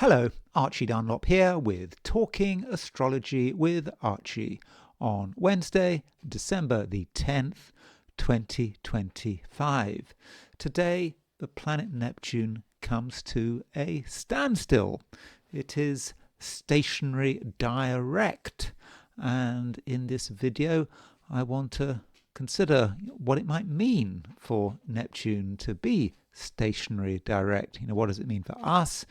Hello, Archie Dunlop here with Talking Astrology with Archie on Wednesday, December the 10th, 2025. Today, the planet Neptune comes to a standstill. It is stationary direct, and in this video, I want to consider what it might mean for Neptune to be stationary direct. What does it mean for us?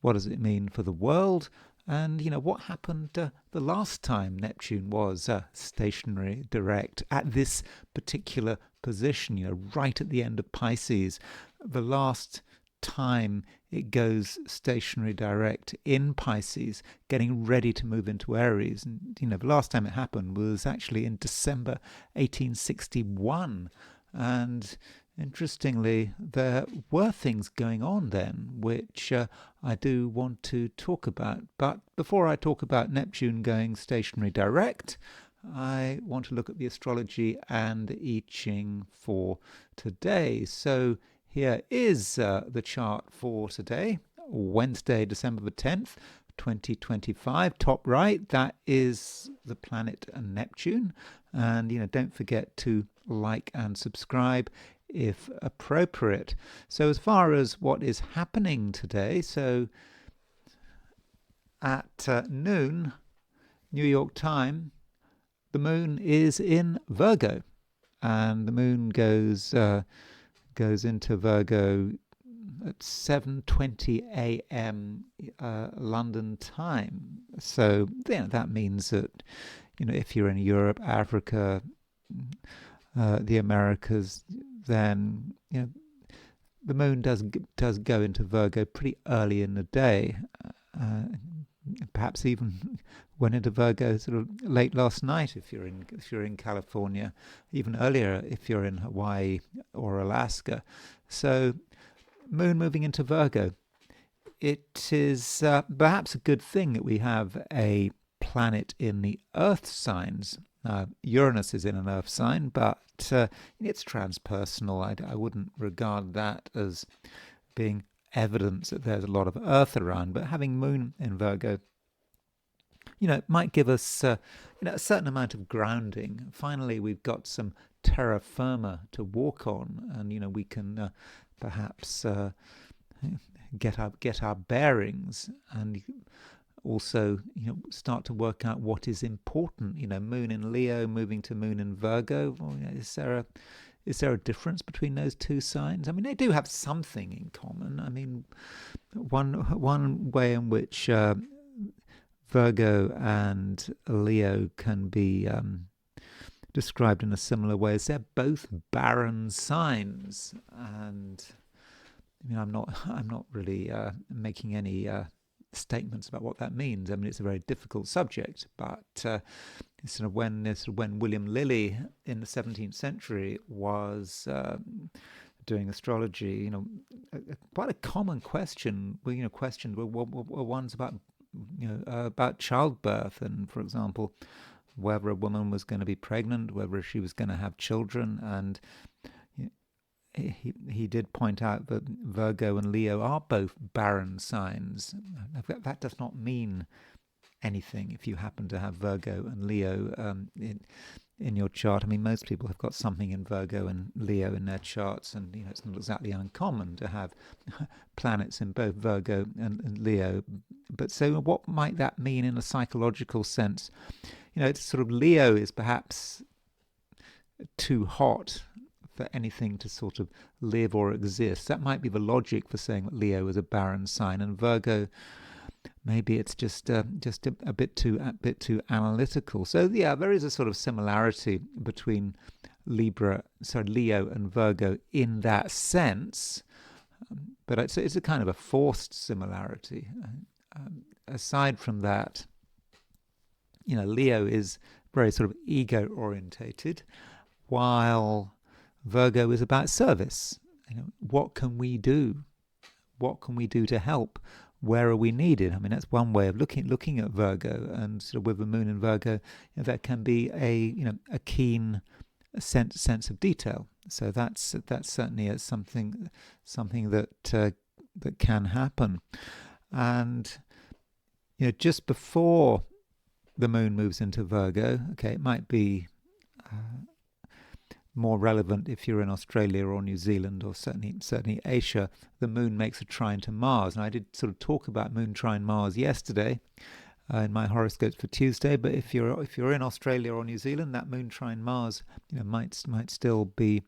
What does it mean for the world? And, what happened the last time Neptune was stationary direct at this particular position, right at the end of Pisces. The last time it goes stationary direct in Pisces, getting ready to move into Aries. And, the last time it happened was actually in December 1861. And interestingly, there were things going on then which I do want to talk about. But before I talk about Neptune going stationary direct, I want to look at the astrology and I Ching for today. So here is the chart for today, Wednesday, December the 10th, 2025. Top right, that is the planet Neptune. And, don't forget to like and subscribe if appropriate. So as far as what is happening today, so at noon, New York time, the moon is in Virgo, and the moon goes into Virgo at 7:20 a.m. London time. So that means that if you're in Europe, Africa, the Americas, then the moon does go into Virgo pretty early in the day. Perhaps even went into Virgo sort of late last night if you're in California, even earlier if you're in Hawaii or Alaska. So moon moving into Virgo. It is perhaps a good thing that we have a planet in the Earth signs. Uranus is in an Earth sign, but it's transpersonal. I wouldn't regard that as being evidence that there's a lot of Earth around. But having Moon in Virgo, it might give us a certain amount of grounding. Finally, we've got some terra firma to walk on, and we can perhaps get our bearings and also start to work out what is important. Moon in Leo moving to Moon in Virgo. Well, is there a difference between those two signs? They do have something in common. One way in which Virgo and Leo can be described in a similar way is they're both barren signs. And I'm not really making any statements about what that means. It's a very difficult subject, but when William Lilly in the 17th century was doing astrology, quite a common question. Questions were ones about childbirth, and for example, whether a woman was going to be pregnant, whether she was going to have children, and he did point out that Virgo and Leo are both barren signs. That does not mean anything if you happen to have Virgo and Leo in your chart. Most people have got something in Virgo and Leo in their charts, and it's not exactly uncommon to have planets in both Virgo and Leo. But so what might that mean in a psychological sense? It's sort of Leo is perhaps too hot for anything to sort of live or exist. That might be the logic for saying that Leo is a barren sign, and Virgo, maybe it's just a bit too analytical. So there is a sort of similarity between Leo and Virgo in that sense, but it's a kind of a forced similarity. Aside from that, Leo is very sort of ego orientated, while Virgo is about service. What can we do? What can we do to help? Where are we needed? That's one way of looking at Virgo, and sort of with the moon in Virgo, there can be a keen sense of detail. So that's certainly something that can happen. And just before the moon moves into Virgo, okay, it might be more relevant if you're in Australia or New Zealand, or certainly Asia. The moon makes a trine to Mars, and I did sort of talk about moon trine Mars yesterday in my horoscopes for Tuesday. But if you're in Australia or New Zealand, that moon trine Mars might still be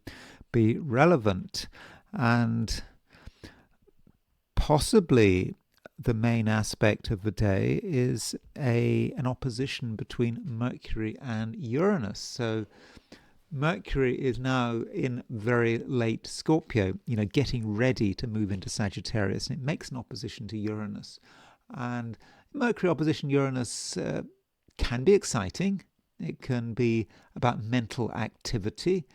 relevant, and possibly the main aspect of the day is an opposition between Mercury and Uranus. So Mercury is now in very late Scorpio, getting ready to move into Sagittarius, and it makes an opposition to Uranus. And Mercury opposition Uranus can be exciting. It can be about mental activity,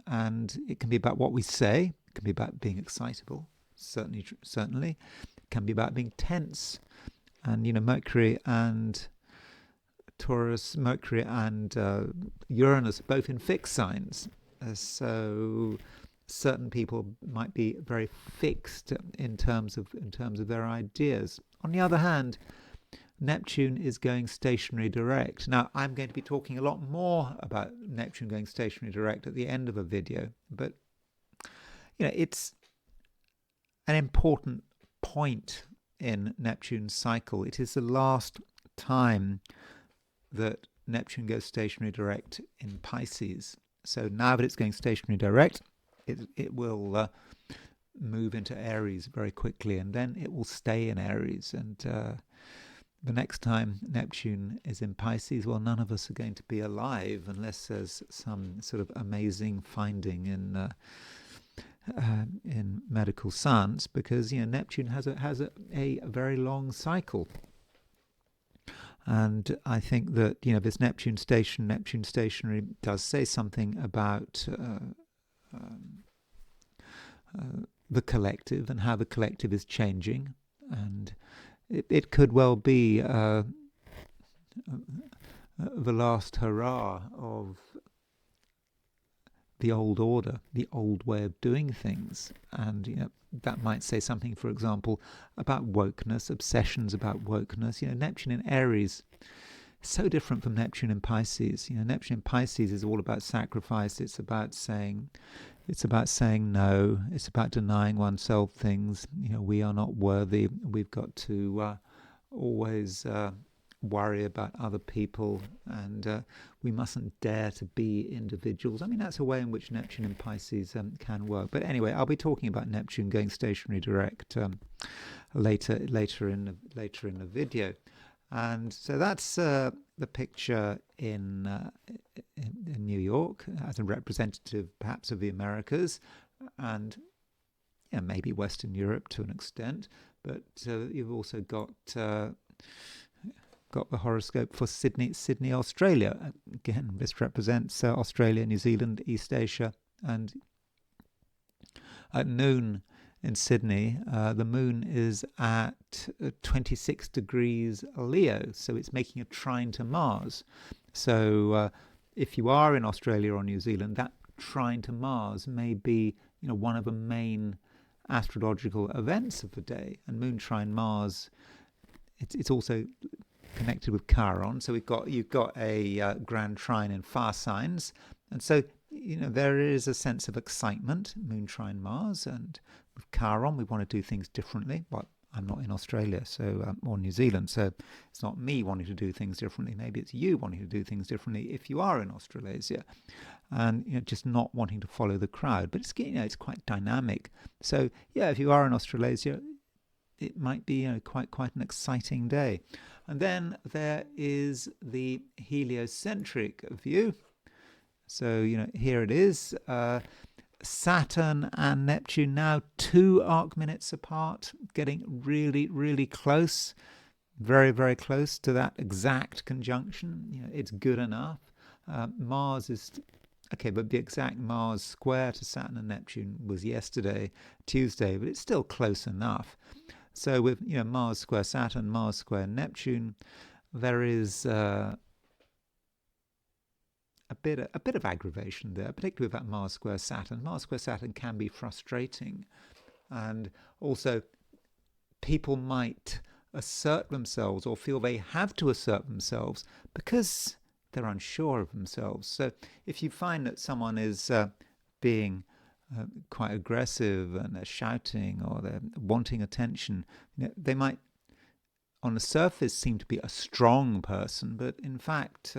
and it can be about what we say. It can be about being excitable, certainly. It can be about being tense. And Mercury and Taurus, Mercury and Uranus, both in fixed signs. So certain people might be very fixed in terms of their ideas. On the other hand, Neptune is going stationary direct. Now, I'm going to be talking a lot more about Neptune going stationary direct at the end of a video, but it's an important point in Neptune's cycle. It is the last time that Neptune goes stationary direct in Pisces. So now that it's going stationary direct, it will move into Aries very quickly, and then it will stay in Aries. And the next time Neptune is in Pisces, well, none of us are going to be alive unless there's some sort of amazing finding in medical science, because Neptune has a very long cycle. And I think that this Neptune stationary does say something about the collective and how the collective is changing, and it could well be the last hurrah of the old order, the old way of doing things. And that might say something, for example, about wokeness, obsessions about wokeness. Neptune in Aries is so different from Neptune in Pisces. Neptune in Pisces is all about sacrifice. It's about saying no. It's about denying oneself things. We are not worthy. We've got to always worry about other people, and we mustn't dare to be individuals. I mean, that's a way in which Neptune in Pisces can work. But anyway, I'll be talking about Neptune going stationary direct later in the video. And so that's the picture in New York as a representative, perhaps, of the Americas, and maybe Western Europe to an extent. But you've also got the horoscope for Sydney, Australia. Again, this represents Australia, New Zealand, East Asia. And at noon in Sydney, the moon is at 26 degrees Leo, so it's making a trine to Mars. So if you are in Australia or New Zealand, that trine to Mars may be one of the main astrological events of the day. And moon trine Mars, it's also connected with Chiron, so you've got a grand trine in fire signs, and so there is a sense of excitement. Moon trine Mars, and with Chiron, we want to do things differently. Well, I'm not in Australia, or New Zealand, so it's not me wanting to do things differently. Maybe it's you wanting to do things differently if you are in Australasia, and just not wanting to follow the crowd. But it's quite dynamic. So if you are in Australasia, it might be quite an exciting day. And then there is the heliocentric view. So here it is. Saturn and Neptune now 2 arc minutes apart, getting really, really close, very, very close to that exact conjunction. It's good enough. Mars is okay, but the exact Mars square to Saturn and Neptune was yesterday, Tuesday, but it's still close enough. So with Mars square Saturn, Mars square Neptune, there is a bit of aggravation there, particularly with that Mars square Saturn. Mars square Saturn can be frustrating, and also people might assert themselves or feel they have to assert themselves because they're unsure of themselves. So if you find that someone is being quite aggressive and they're shouting or they're wanting attention, they might on the surface seem to be a strong person, but in fact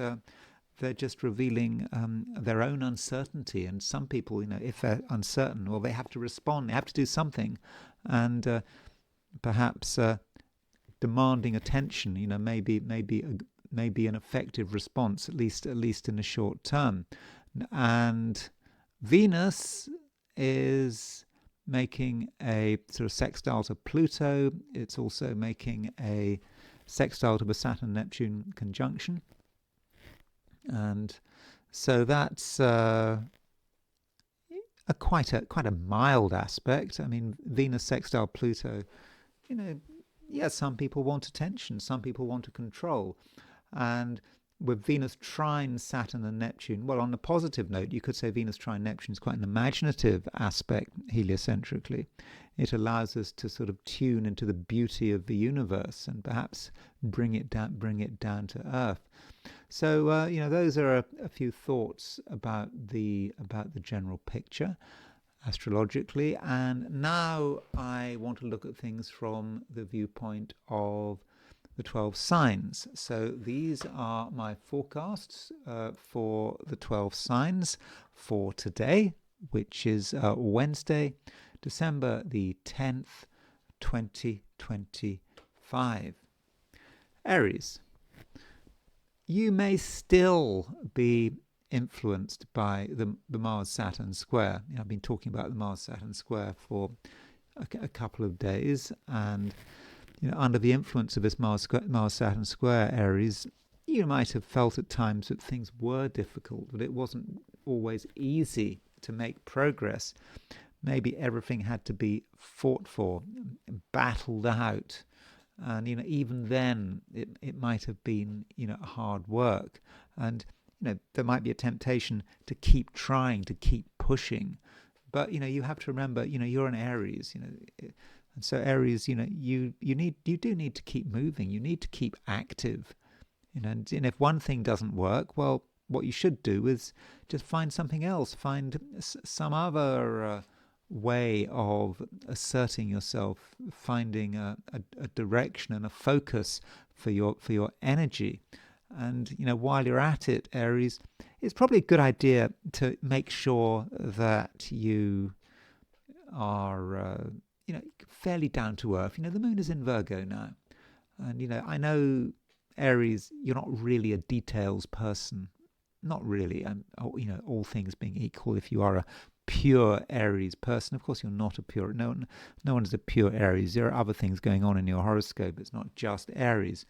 they're just revealing their own uncertainty. And some people, if they're uncertain, well, they have to respond, they have to do something, and perhaps demanding attention, maybe an effective response, at least in the short term. And Venus is making a sort of sextile to Pluto. It's also making a sextile to the Saturn-Neptune conjunction. And so that's quite a mild aspect. I mean, Venus sextile Pluto, some people want attention, some people want to control. And with Venus trine Saturn and Neptune, well, on the positive note, you could say Venus trine Neptune is quite an imaginative aspect heliocentrically. It allows us to sort of tune into the beauty of the universe and perhaps bring it down to earth. So those are a few thoughts about the general picture astrologically. And now I want to look at things from the viewpoint of the 12 signs. So these are my forecasts for the 12 signs for today, which is Wednesday, December the 10th, 2025. Aries, you may still be influenced by the Mars-Saturn square. I've been talking about the Mars-Saturn square for a couple of days, and under the influence of this Mars-Saturn square, Aries, you might have felt at times that things were difficult, that it wasn't always easy to make progress. Maybe everything had to be fought for, battled out. And, even then, it might have been, hard work. And, there might be a temptation to keep trying, to keep pushing. But, you have to remember, you're an Aries, and so Aries, you do need to keep moving. You need to keep active, and if one thing doesn't work, well, what you should do is just find something else. Find some other way of asserting yourself, finding a direction and a focus for your energy. And while you're at it, Aries, it's probably a good idea to make sure that you are fairly down to earth. The moon is in Virgo now, and I know, Aries, you're not really a details person, not really. All things being equal, if you are a pure Aries person, of course you're not a pure. No one is a pure Aries. There are other things going on in your horoscope. It's not just Aries,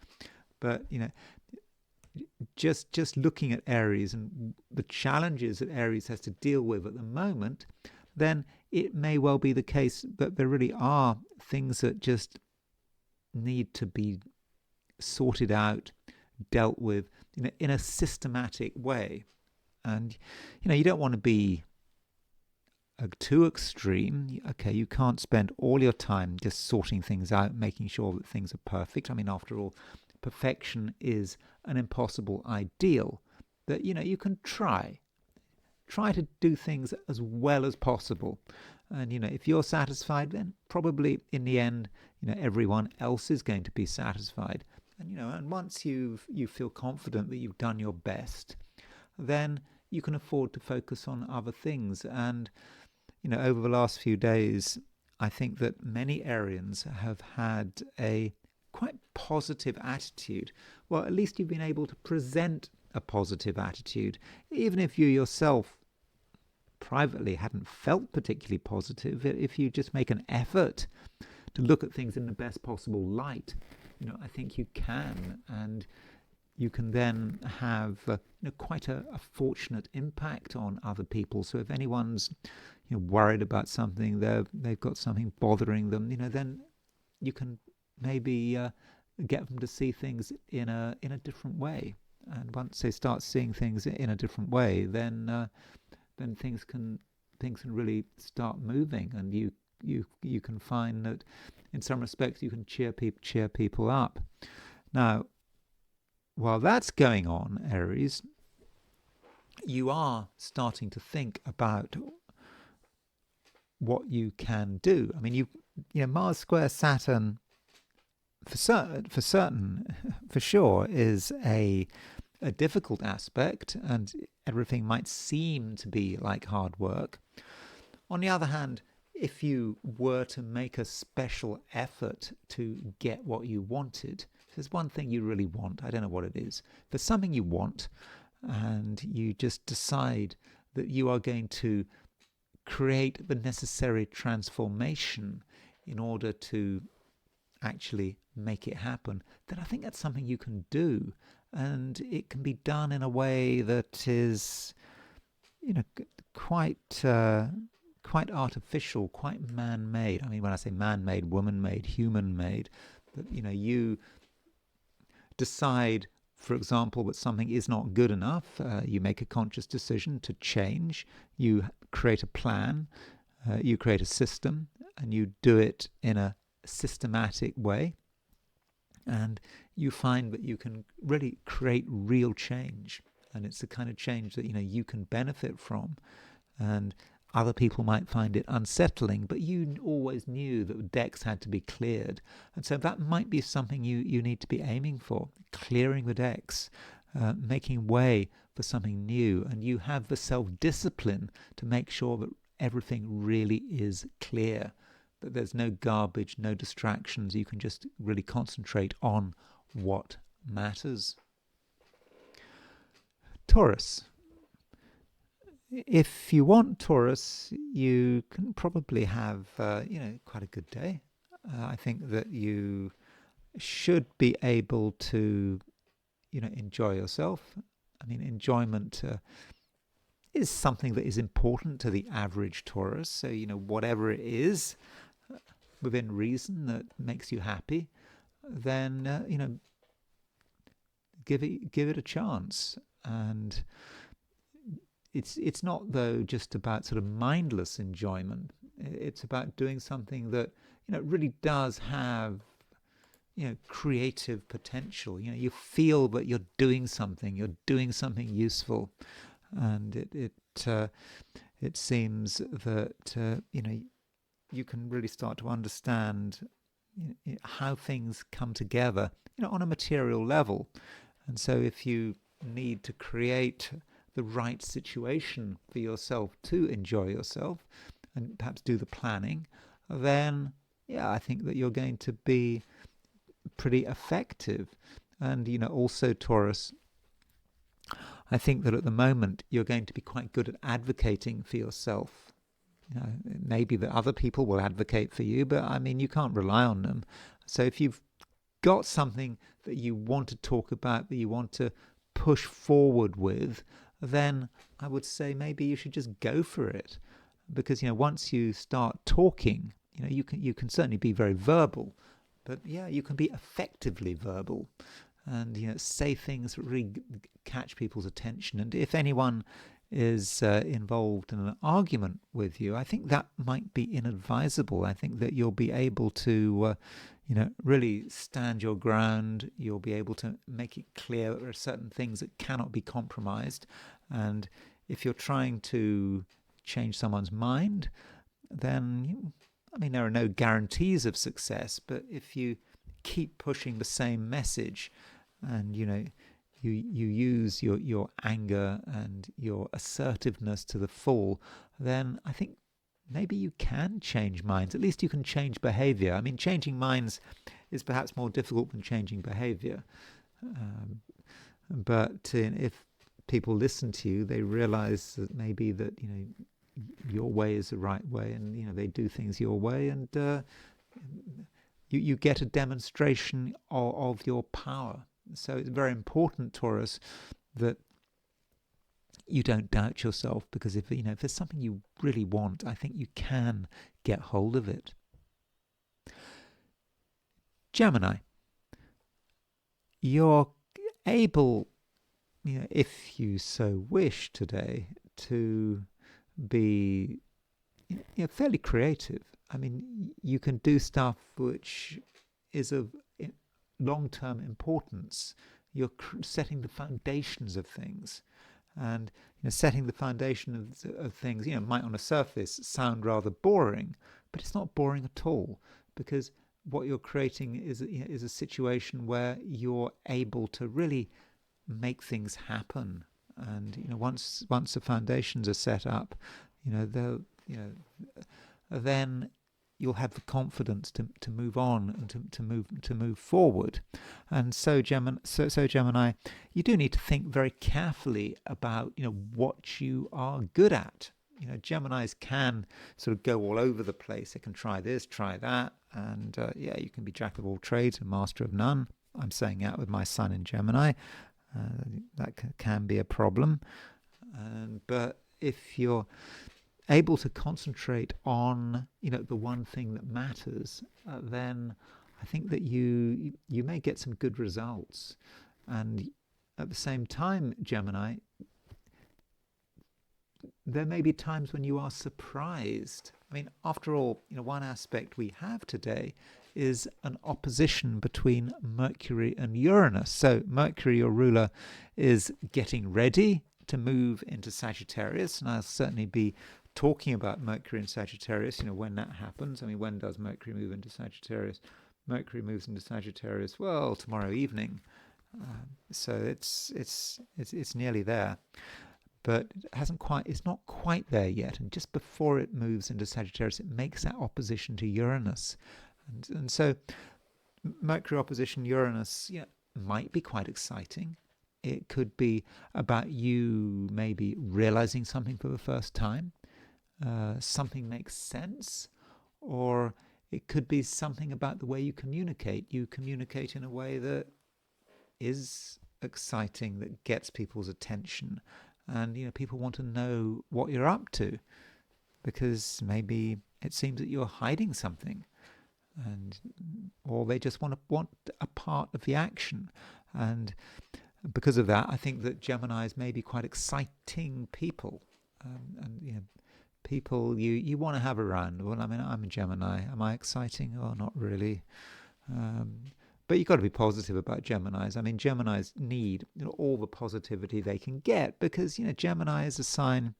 but just looking at Aries and the challenges that Aries has to deal with at the moment, then it may well be the case that there really are things that just need to be sorted out, dealt with, in a systematic way. And, you don't want to be too extreme. Okay, you can't spend all your time just sorting things out, making sure that things are perfect. I mean, after all, perfection is an impossible ideal. That, you can try to do things as well as possible. And, if you're satisfied, then probably in the end, everyone else is going to be satisfied. And, and once you feel confident that you've done your best, then you can afford to focus on other things. And, over the last few days, I think that many Arians have had a quite positive attitude. Well, at least you've been able to present a positive attitude, even if you yourself privately hadn't felt particularly positive. If you just make an effort to look at things in the best possible light, I think you can, and you can then have quite a fortunate impact on other people. So if anyone's worried about something, they've got something bothering them, then you can maybe get them to see things in a different way. And once they start seeing things in a different way, then things can really start moving, and you you can find that in some respects you can cheer people up. Now, while that's going on, Aries, you are starting to think about what you can do. I mean, you know, Mars square Saturn for sure is a difficult aspect, and everything might seem to be like hard work. On the other hand, if you were to make a special effort to get what you wanted, if there's one thing you really want, I don't know what it is, if there's something you want and you just decide that you are going to create the necessary transformation in order to actually make it happen, then I think that's something you can do, and it can be done in a way that is, you know, quite artificial, quite man-made. I mean, when I say man-made, woman-made, human-made, that, you know, you decide, for example, that something is not good enough. You make a conscious decision to change. You create a plan. You create a system, and you do it in a systematic way. And you find that you can really create real change. And it's the kind of change that, you know, you can benefit from. And other people might find it unsettling, but you always knew that decks had to be cleared. And so that might be something you need to be aiming for, clearing the decks, making way for something new. And you have the self-discipline to make sure that everything really is clear, that there's no garbage, no distractions. You can just really concentrate on what matters. Taurus. If you want, Taurus, you can probably have, you know, quite a good day. I think that you should be able to, you know, enjoy yourself. I mean, enjoyment is something that is important to the average Taurus. So, you know, whatever it is within reason that makes you happy, then, you know, give it a chance. And it's not, though, just about sort of mindless enjoyment. It's about doing something that, you know, really does have, you know, creative potential. You know, you feel that you're doing something useful, and it seems that you know, you can really start to understand, you know, how things come together, you know, on a material level. And so if you need to create the right situation for yourself to enjoy yourself and perhaps do the planning, then yeah, I think that you're going to be pretty effective. And, you know, also Taurus, I think that at the moment you're going to be quite good at advocating for yourself. You know, it may be that other people will advocate for you, but I mean, you can't rely on them. So if you've got something that you want to talk about, that you want to push forward with, then I would say maybe you should just go for it. Because, you know, once you start talking, you know, you can certainly be very verbal, but yeah, you can be effectively verbal, and, you know, say things that really catch people's attention. And if anyone is involved in an argument with you, I think that might be inadvisable. I think that you'll be able to you know, really stand your ground. You'll be able to make it clear that there are certain things that cannot be compromised. And if you're trying to change someone's mind, then, I mean, there are no guarantees of success, but if you keep pushing the same message, and, you know, you use your anger and your assertiveness to the full, then I think maybe you can change minds. At least you can change behavior. I mean, changing minds is perhaps more difficult than changing behavior. But if people listen to you, they realize that maybe that, you know, your way is the right way, and, you know, they do things your way, and you get a demonstration of your power. So it's very important, Taurus, that you don't doubt yourself, because if, you know, if there's something you really want, I think you can get hold of it. Gemini, you're able, you know, if you so wish today, to be, you know, fairly creative. I mean, you can do stuff which is of long-term importance. You're setting the foundations of things, and setting the foundation of things might on a surface sound rather boring, but it's not boring at all, because what you're creating is a situation where you're able to really make things happen. And once the foundations are set up, they'll then you'll have the confidence to move on and to move forward. And so Gemini, you do need to think very carefully about what you are good at. Geminis can sort of go all over the place. They can try this, try that, and you can be jack of all trades and master of none. I'm saying that with my sun in Gemini. That can be a problem. But if you're able to concentrate on the one thing that matters, then I think that you may get some good results. And at the same time, Gemini, there may be times when you are surprised. I mean, after all, one aspect we have today is an opposition between Mercury and Uranus. So Mercury, your ruler, is getting ready to move into Sagittarius, and I'll certainly be talking about Mercury in Sagittarius, when that happens. I mean, when does Mercury move into Sagittarius? Mercury moves into Sagittarius, well, tomorrow evening. So it's nearly there, but it's not quite there yet. And just before it moves into Sagittarius, it makes that opposition to Uranus, and so Mercury opposition Uranus, might be quite exciting. It could be about you maybe realizing something for the first time. Something makes sense, or it could be something about the way you communicate. You communicate in a way that is exciting, that gets people's attention, and people want to know what you're up to, because maybe it seems that you're hiding something, or they just want a part of the action. And because of that, I think that Geminis may be quite exciting people, and people you want to have around. Well, I mean, I'm a Gemini. Am I exciting? Oh, not really. But you've got to be positive about Geminis. I mean, Geminis need all the positivity they can get, because Gemini is a sign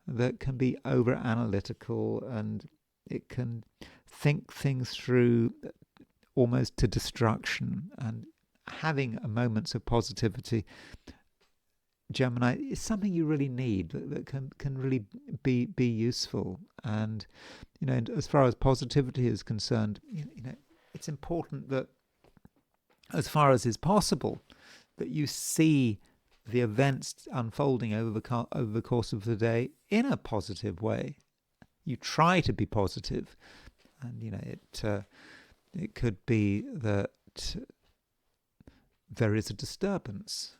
that can be over analytical, and it can think things through almost to destruction. And having moments of positivity, Gemini, is something you really need, that can really be useful. And as far as positivity is concerned, it's important that, as far as is possible, that you see the events unfolding over the course of the day in a positive way. You try to be positive, and it could be that there is a disturbance.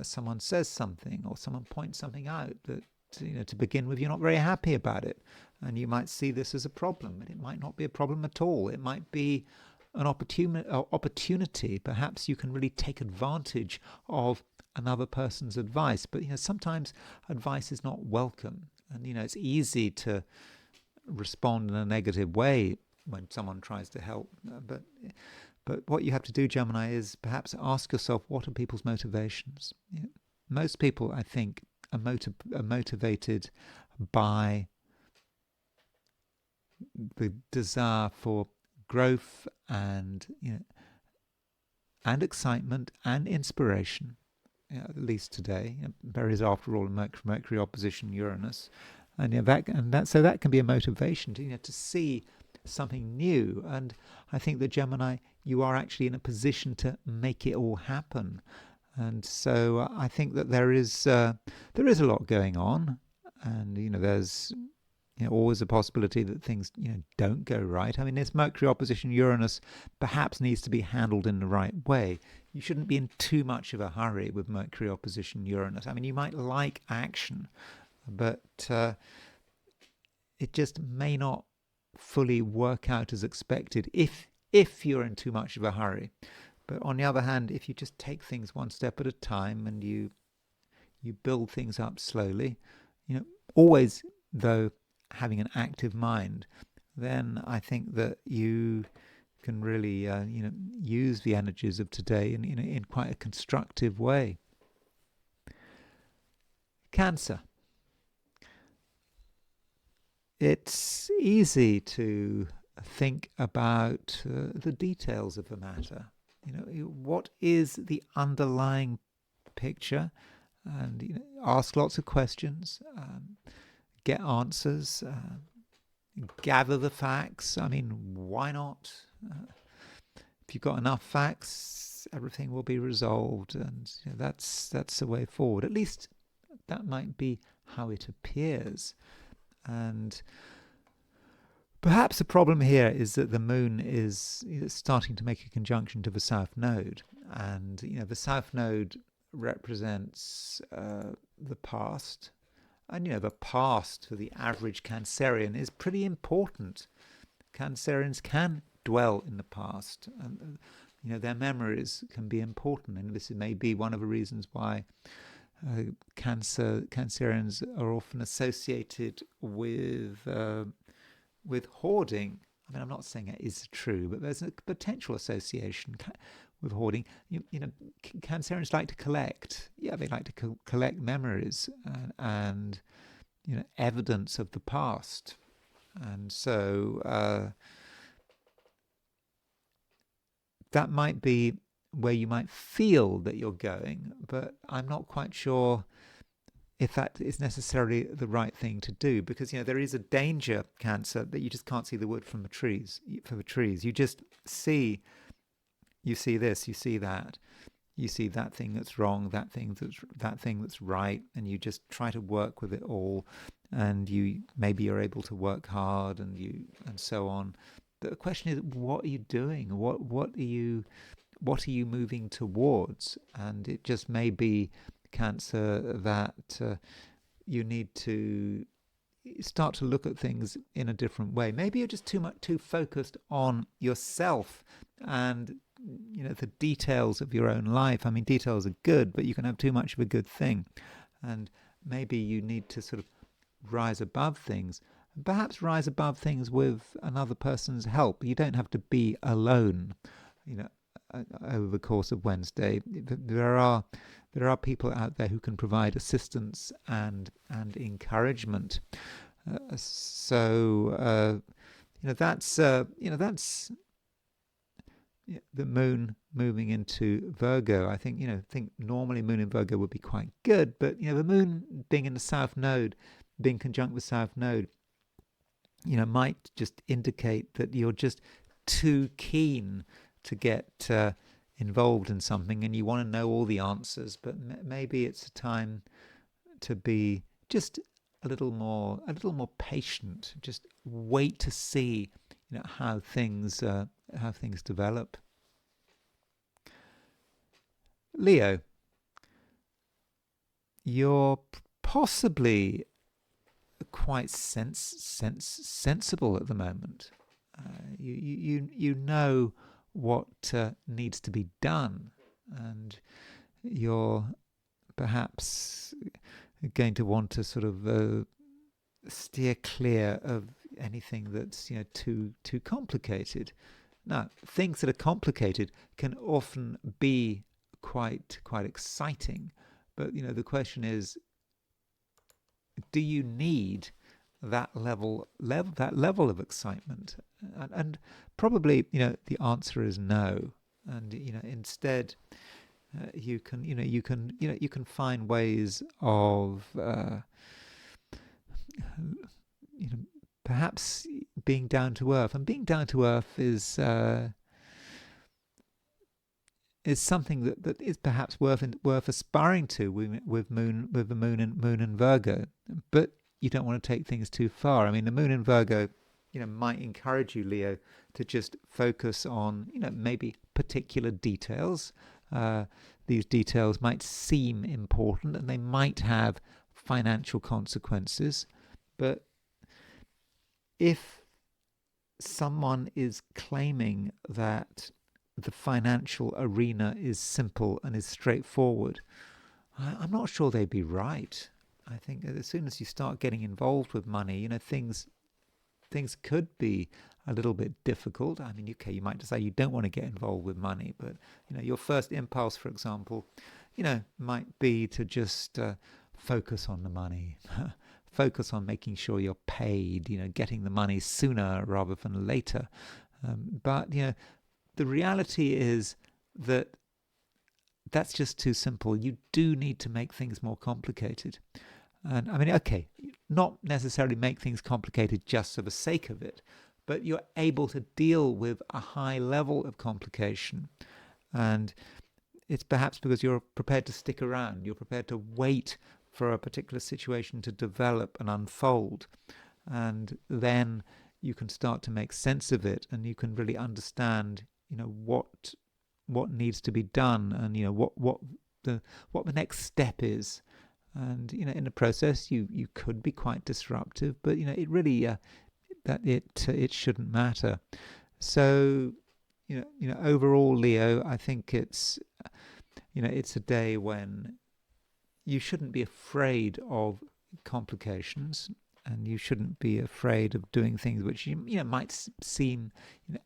Someone says something, or someone points something out that to begin with you're not very happy about it, and you might see this as a problem, but it might not be a problem at all. It might be an opportunity. Perhaps you can really take advantage of another person's advice. But sometimes advice is not welcome, and it's easy to respond in a negative way when someone tries to help. But what you have to do, Gemini, is perhaps ask yourself, what are people's motivations? Most people, I think, are motivated by the desire for growth and excitement and inspiration. At least today, Aries, after all, Mercury opposition Uranus, and so that can be a motivation to see something new. And I think that Gemini, you are actually in a position to make it all happen. And so I think that there is a lot going on, and there's always a possibility that things don't go right. I mean, this Mercury opposition Uranus perhaps needs to be handled in the right way. You shouldn't be in too much of a hurry with Mercury opposition Uranus. I mean, you might like action, but it just may not fully work out as expected if you're in too much of a hurry. But on the other hand, if you just take things one step at a time, and you build things up slowly, always, though, having an active mind, then I think that you can really, use the energies of today in quite a constructive way. Cancer. It's easy to think about the details of the matter. What is the underlying picture? And ask lots of questions, get answers, gather the facts. I mean, why not? If you've got enough facts, everything will be resolved, and that's the way forward. At least that might be how it appears. And perhaps the problem here is that the moon is starting to make a conjunction to the south node, and the south node represents the past, and the past for the average Cancerian is pretty important. Cancerians can dwell in the past, and their memories can be important, and this may be one of the reasons why Cancerians are often associated with hoarding. I mean, I'm not saying it is true, but there's a potential association with hoarding. Cancerians like to collect. Yeah, they like to collect memories and evidence of the past, and so that might be where you might feel that you're going, but I'm not quite sure if that is necessarily the right thing to do, because there is a danger, Cancer, that you just can't see the wood from the trees. You just see, you see this, you see that, you see that thing that's wrong, that thing that's right, and you just try to work with it all, and maybe you're able to work hard, and so on. But the question is, what are you doing? What are you moving towards? And it just may be, Cancer, that you need to start to look at things in a different way. Maybe you're just too focused on yourself and the details of your own life. I mean, details are good, but you can have too much of a good thing, and maybe you need to sort of rise above things. Perhaps rise above things with another person's help. You don't have to be alone. Over the course of Wednesday, there are people out there who can provide assistance and encouragement. That's the moon moving into Virgo. I think normally moon in Virgo would be quite good, but the moon being in the south node, being conjunct with south node, might just indicate that you're just too keen to get involved in something, and you want to know all the answers. But maybe it's a time to be just a little more patient. Just wait to see, how things develop. Leo, you're possibly quite sensible at the moment. You know what needs to be done, and you're perhaps going to want to sort of steer clear of anything that's too complicated. Now, things that are complicated can often be quite exciting, but the question is, do you need that level of excitement? And probably the answer is no. And instead you can find ways of perhaps being down to earth. And being down to earth is something that is perhaps worth aspiring to with the moon in Virgo. But you don't want to take things too far. I mean, the moon in Virgo, might encourage you, Leo, to just focus on, maybe particular details. These details might seem important, and they might have financial consequences. But if someone is claiming that the financial arena is simple and is straightforward, I'm not sure they'd be right. I think as soon as you start getting involved with money, things things could be a little bit difficult. I mean, okay, you might decide you don't want to get involved with money, but your first impulse, for example, might be to just focus on the money, focus on making sure you're paid, getting the money sooner rather than later. But the reality is that that's just too simple. You do need to make things more complicated. And I mean, okay, not necessarily make things complicated just for the sake of it, but you're able to deal with a high level of complication. And it's perhaps because you're prepared to stick around, you're prepared to wait for a particular situation to develop and unfold. And then you can start to make sense of it, and you can really understand, what needs to be done, and what the next step is. And in the process, you could be quite disruptive, but it really it shouldn't matter. So overall, Leo, I think it's it's a day when you shouldn't be afraid of complications, and you shouldn't be afraid of doing things which might seem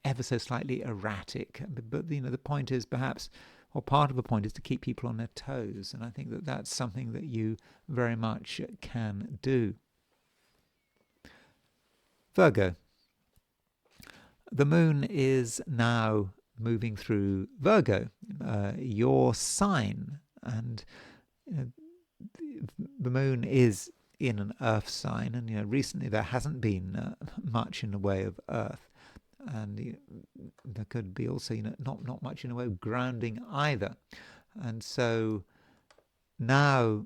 ever so slightly erratic. But the point is, perhaps, or part of the point is, to keep people on their toes, and I think that that's something that you very much can do. Virgo. The moon is now moving through Virgo, your sign, and the moon is in an earth sign, and recently there hasn't been much in the way of earth, and there could be also not much in the way of grounding either. And so now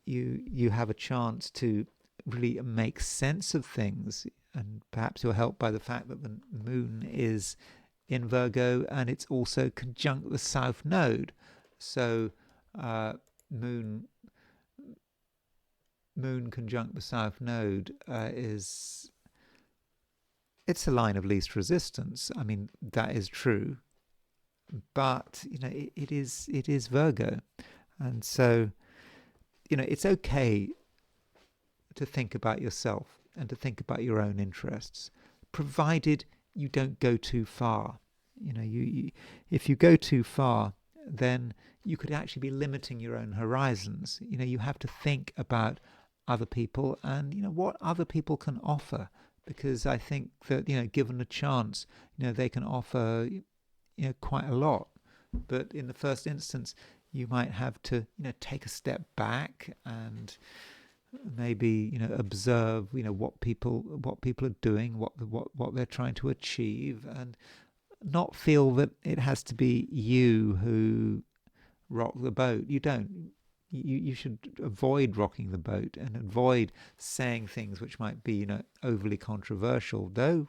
you have a chance to really make sense of things, and perhaps you're helped by the fact that the moon is in Virgo and it's also conjunct the south node. So moon conjunct the south node it's a line of least resistance. I mean, that is true, but it is Virgo, and so it's okay to think about yourself and to think about your own interests, provided you don't go too far. If you go too far, then you could actually be limiting your own horizons. You have to think about other people and what other people can offer, because I think that given a chance, they can offer quite a lot. But in the first instance, you might have to take a step back and maybe observe what people are doing, what they're trying to achieve, and not feel that it has to be you who rock the boat. You should avoid rocking the boat and avoid saying things which might be overly controversial. Though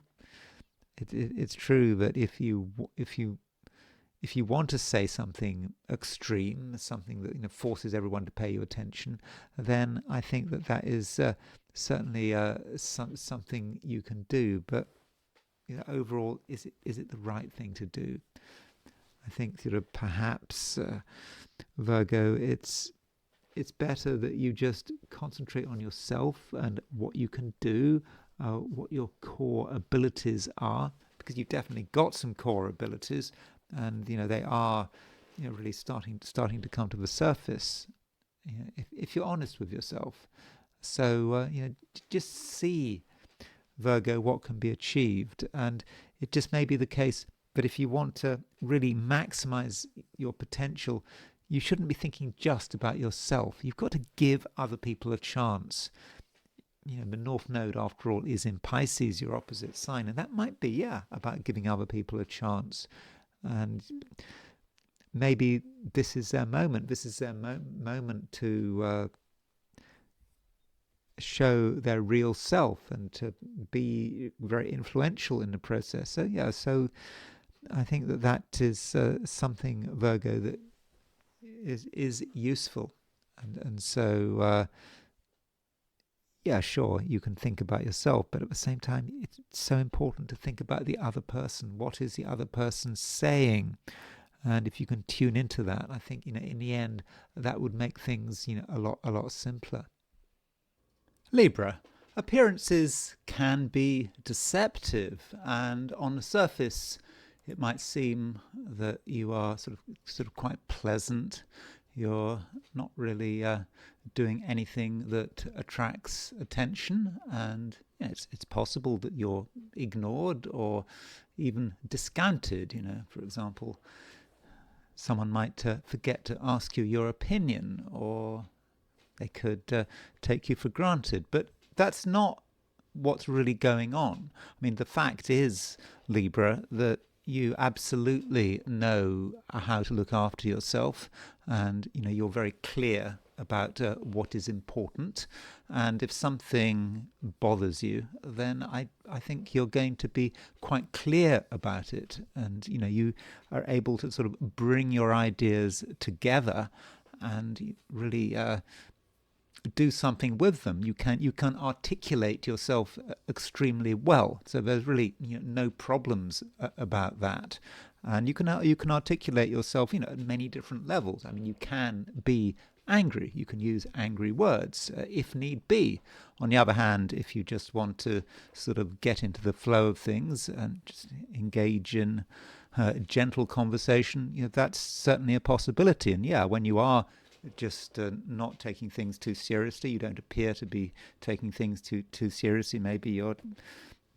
it's true that if you want to say something extreme, something that forces everyone to pay you attention, then I think that is certainly something you can do. But overall, is it the right thing to do? I think perhaps Virgo, it's better that you just concentrate on yourself and what you can do, what your core abilities are, because you've definitely got some core abilities, and they are really starting to come to the surface, if you're honest with yourself. So just see, Virgo, what can be achieved. And it just may be the case that if you want to really maximize your potential, you shouldn't be thinking just about yourself. You've got to give other people a chance. The North Node, after all, is in Pisces, your opposite sign, and that might be, about giving other people a chance. And maybe this is their moment. This is their moment to show their real self and to be very influential in the process. So I think that is something, Virgo, that is useful. And so sure, you can think about yourself, but at the same time, it's so important to think about the other person. What is the other person saying? And if you can tune into that, I think in the end, that would make things a lot simpler. Libra. Appearances can be deceptive, and on the surface it might seem that you are sort of quite pleasant. You're not really doing anything that attracts attention, and it's possible that you're ignored or even discounted. For example, someone might forget to ask you your opinion, or they could take you for granted. But that's not what's really going on. I mean, the fact is, Libra, that you absolutely know how to look after yourself, and you're very clear about what is important. And if something bothers you, then I think you're going to be quite clear about it, and you are able to sort of bring your ideas together and really do something with them. You can articulate yourself extremely well, so there's really no problems about that. And you can articulate yourself at many different levels. I mean, you can be angry. You can use angry words if need be. On the other hand, if you just want to sort of get into the flow of things and just engage in gentle conversation, that's certainly a possibility. And when you are just not taking things too seriously, you don't appear to be taking things too seriously, maybe you're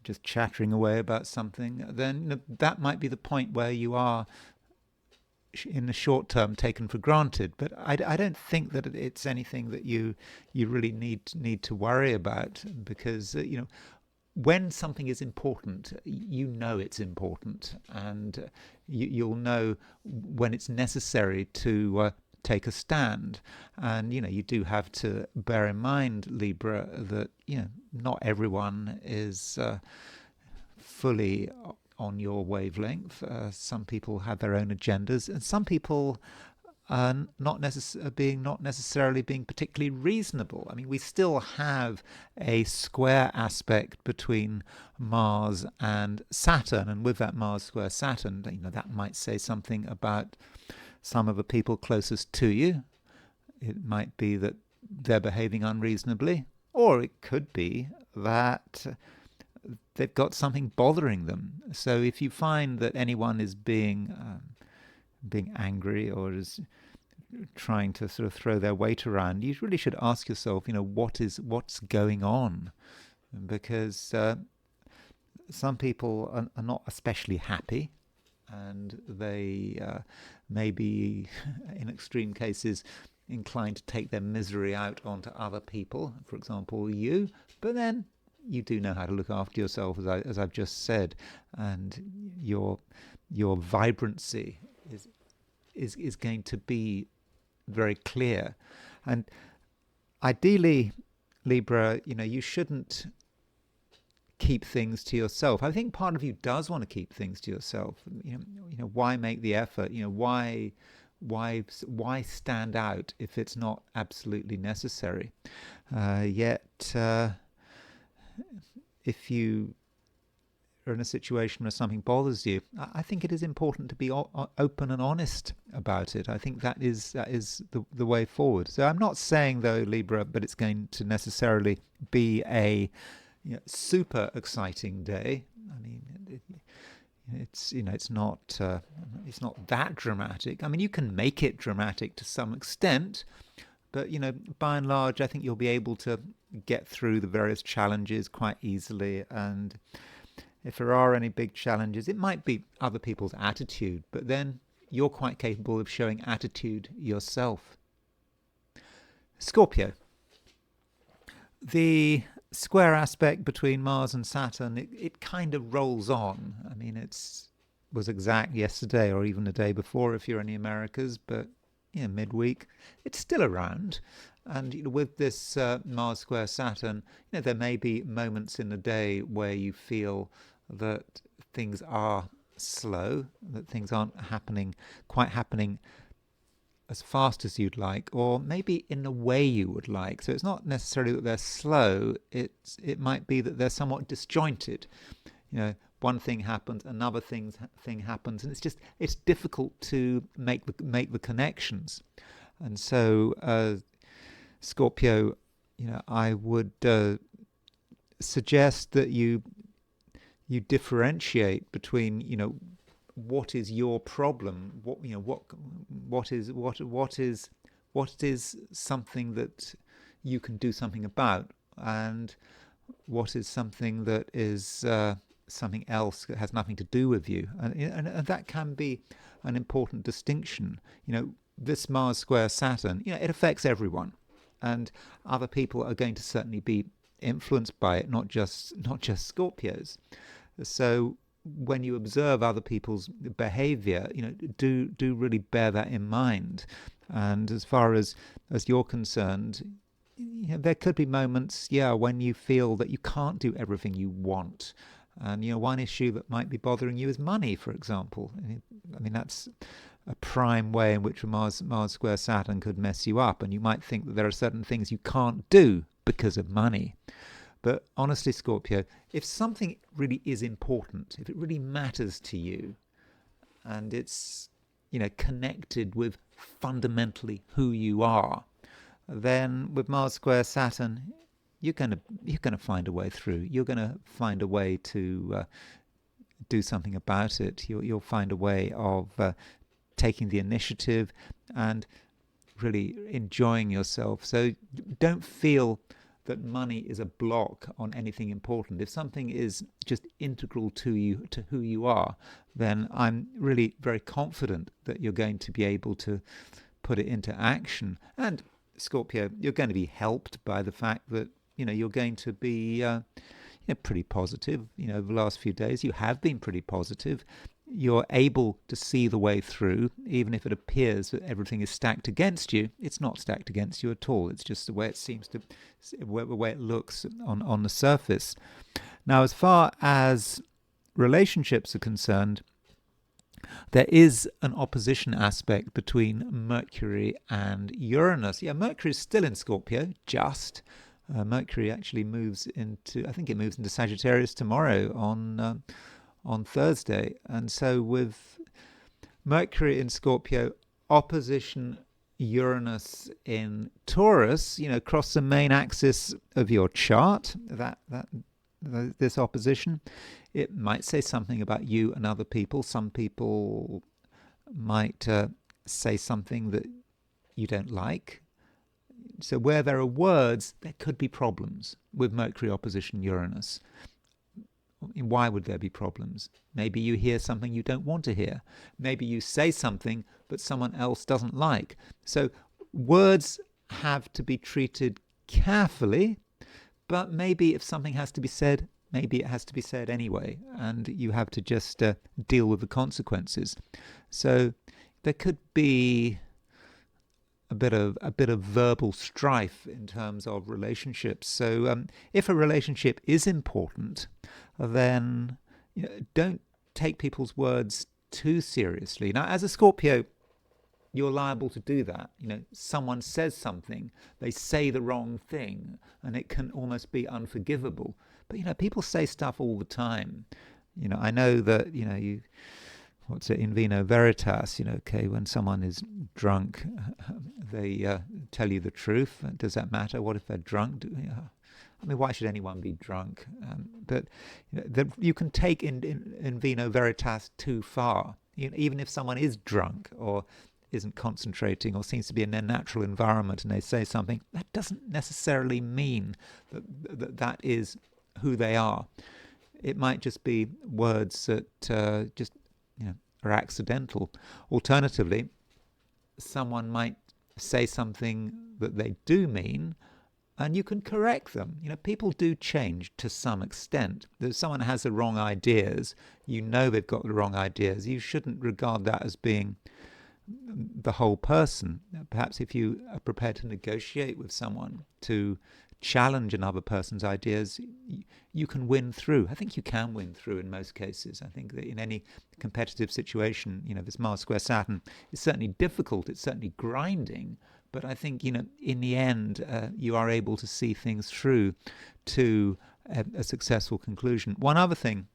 just chattering away about something, then that might be the point where you are in the short term taken for granted. But I don't think that it's anything that you really need to worry about, because when something is important, it's important, and you'll know when it's necessary to take a stand. And you do have to bear in mind, Libra, that not everyone is fully on your wavelength. Some people have their own agendas, and some people are not necessarily being particularly reasonable. I mean, we still have a square aspect between Mars and Saturn, and with that Mars square Saturn, that might say something about some of the people closest to you. It might be that they're behaving unreasonably, or it could be that they've got something bothering them. So if you find that anyone is being angry or is trying to sort of throw their weight around, you really should ask yourself, what's going on, because some people are not especially happy, and they may be, in extreme cases, inclined to take their misery out onto other people, for example you. But then you do know how to look after yourself, as I've just said, and your vibrancy is going to be very clear. And ideally, Libra, you shouldn't keep things to yourself. I think part of you does want to keep things to yourself. Why make the effort? Why stand out if it's not absolutely necessary? Yet, if you are in a situation where something bothers you, I think it is important to be open and honest about it. I think that is the way forward. So I'm not saying, though, Libra, but it's going to necessarily be a super exciting day. I mean, it's not that dramatic. I mean, you can make it dramatic to some extent, but by and large, I think you'll be able to get through the various challenges quite easily. And if there are any big challenges, it might be other people's attitude, but then you're quite capable of showing attitude yourself. Scorpio. The square aspect between Mars and Saturn, it kind of rolls on. I mean, was exact yesterday or even the day before if you're in the Americas, but midweek, it's still around. And with this Mars square Saturn, there may be moments in the day where you feel that things are slow, that things aren't quite happening as fast as you'd like, or maybe in the way you would like. So it's not necessarily that they're slow, it might be that they're somewhat disjointed. One thing happens, another thing happens, and it's difficult to make the connections. And so Scorpio, I would suggest that you differentiate between, what is your problem, what is something that you can do something about, and what is something that is something else that has nothing to do with you, and that can be an important distinction. This Mars square Saturn, it affects everyone, and other people are going to certainly be influenced by it, not just Scorpios. So when you observe other people's behavior, do really bear that in mind. And as far as you're concerned, there could be moments, when you feel that you can't do everything you want. And one issue that might be bothering you is money, for example. I mean, that's a prime way in which a Mars square Saturn could mess you up, and you might think that there are certain things you can't do because of money. But honestly, Scorpio, if something really is important, if it really matters to you, and it's connected with fundamentally who you are, then with Mars square Saturn, you're gonna find a way through. You're gonna find a way to do something about it. You'll find a way of taking the initiative and really enjoying yourself. So don't feel that money is a block on anything important. If something is just integral to you, to who you are, then I'm really very confident that you're going to be able to put it into action. And Scorpio, you're going to be helped by the fact that you're going to be pretty positive. Over the last few days, you have been pretty positive. You're able to see the way through, even if it appears that everything is stacked against you. It's not stacked against you at all. It's just the way it seems to, the way it looks on the surface. Now, as far as relationships are concerned, there is an opposition aspect between Mercury and Uranus. Mercury is still in Scorpio, just. Mercury actually moves into, I think it moves into Sagittarius tomorrow on Thursday. And so with Mercury in Scorpio, opposition Uranus in Taurus, across the main axis of your chart, this opposition, it might say something about you and other people. Some people might say something that you don't like. So where there are words, there could be problems with Mercury opposition Uranus. Why would there be problems? Maybe you hear something you don't want to hear. Maybe you say something but someone else doesn't like. So words have to be treated carefully, but maybe if something has to be said, maybe it has to be said anyway, and you have to just deal with the consequences. So there could be a bit of verbal strife in terms of relationships. So if a relationship is important, then don't take people's words too seriously. Now, as a Scorpio, you're liable to do that. Someone says something, they say the wrong thing, and it can almost be unforgivable. But people say stuff all the time. I know that what's it, in vino veritas, when someone is drunk, they tell you the truth. Does that matter? What if they're drunk? I mean, why should anyone be drunk? But you can take in vino veritas too far. Even if someone is drunk or isn't concentrating or seems to be in their natural environment and they say something, that doesn't necessarily mean that is who they are. It might just be words that just are accidental. Alternatively, someone might say something that they do mean, and you can correct them. People do change to some extent. If someone has the wrong ideas, they've got the wrong ideas. You shouldn't regard that as being the whole person. Perhaps if you are prepared to negotiate with someone to challenge another person's ideas, you can win through. I think you can win through in most cases. I think that in any competitive situation, this Mars square Saturn is certainly difficult, it's certainly grinding, but I think, in the end, you are able to see things through to a successful conclusion. One other thing,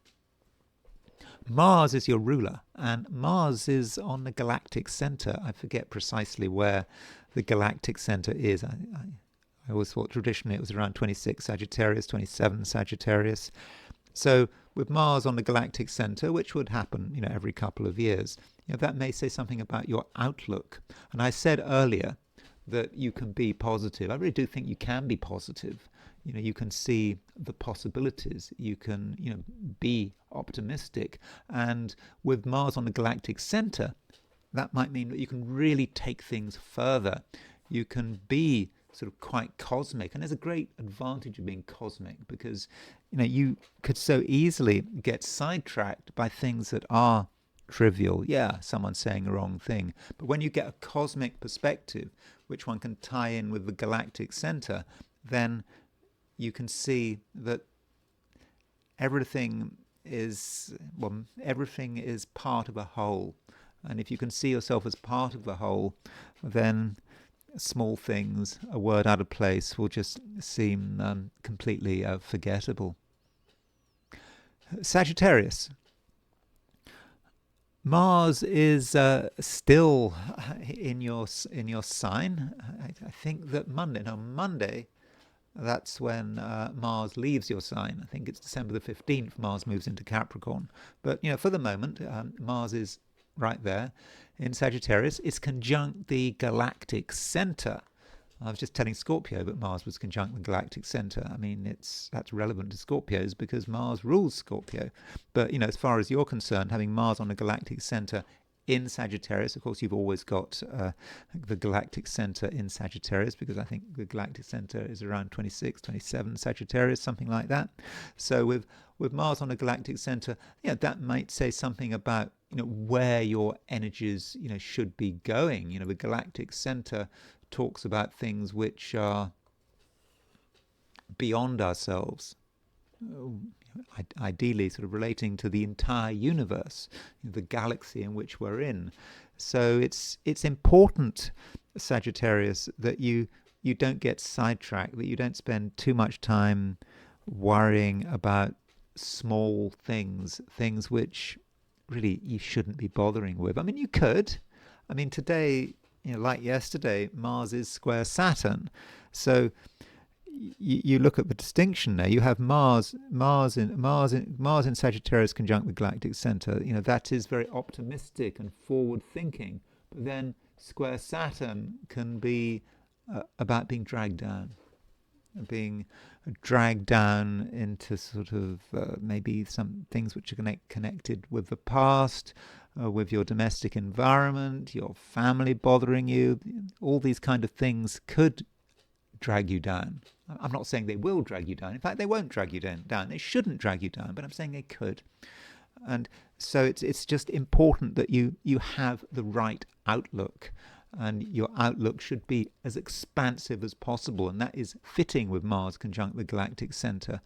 Mars is your ruler, and Mars is on the galactic center. I forget precisely where the galactic center is. I always thought traditionally it was around 26 Sagittarius, 27 Sagittarius. So with Mars on the galactic center, which would happen, every couple of years, that may say something about your outlook. And I said earlier that you can be positive. I really do think you can be positive. You can see the possibilities. You can, be optimistic. And with Mars on the galactic center, that might mean that you can really take things further. You can be sort of quite cosmic, and there's a great advantage of being cosmic because you could so easily get sidetracked by things that are trivial. Yeah, someone's saying the wrong thing, but when you get a cosmic perspective, which one can tie in with the galactic center, then you can see that everything is part of a whole. And if you can see yourself as part of the whole, then small things, a word out of place, will just seem completely forgettable. Sagittarius. Mars is still in your sign. I think that Monday, that's when Mars leaves your sign. I think it's December the 15th, Mars moves into Capricorn. But, for the moment, Mars is right there in Sagittarius. It's conjunct the galactic center. I was just telling Scorpio that Mars was conjunct the galactic center. I mean, that's relevant to Scorpios because Mars rules Scorpio. But, as far as you're concerned, having Mars on the galactic center in Sagittarius, of course, you've always got the galactic center in Sagittarius because I think the galactic center is around 26, 27 Sagittarius, something like that. So with Mars on the galactic center, that might say something about where your energies should be going. The galactic center talks about things which are beyond ourselves, ideally sort of relating to the entire universe, the galaxy in which we're in. So it's important, Sagittarius, that you don't get sidetracked, that you don't spend too much time worrying about small things which really you shouldn't be bothering with. I mean, you could. I mean, today, like yesterday, Mars is square Saturn. So you look at the distinction there. You have Mars in Sagittarius conjunct the galactic center. That is very optimistic and forward-thinking. But then square Saturn can be about being dragged down into sort of maybe some things which are connected with the past, with your domestic environment, your family bothering you. All these kind of things could drag you down. I'm not saying they will drag you down. In fact, they won't drag you down. They shouldn't drag you down, but I'm saying they could. And so it's just important that you have the right outlook. And your outlook should be as expansive as possible, and that is fitting with Mars conjunct the galactic center.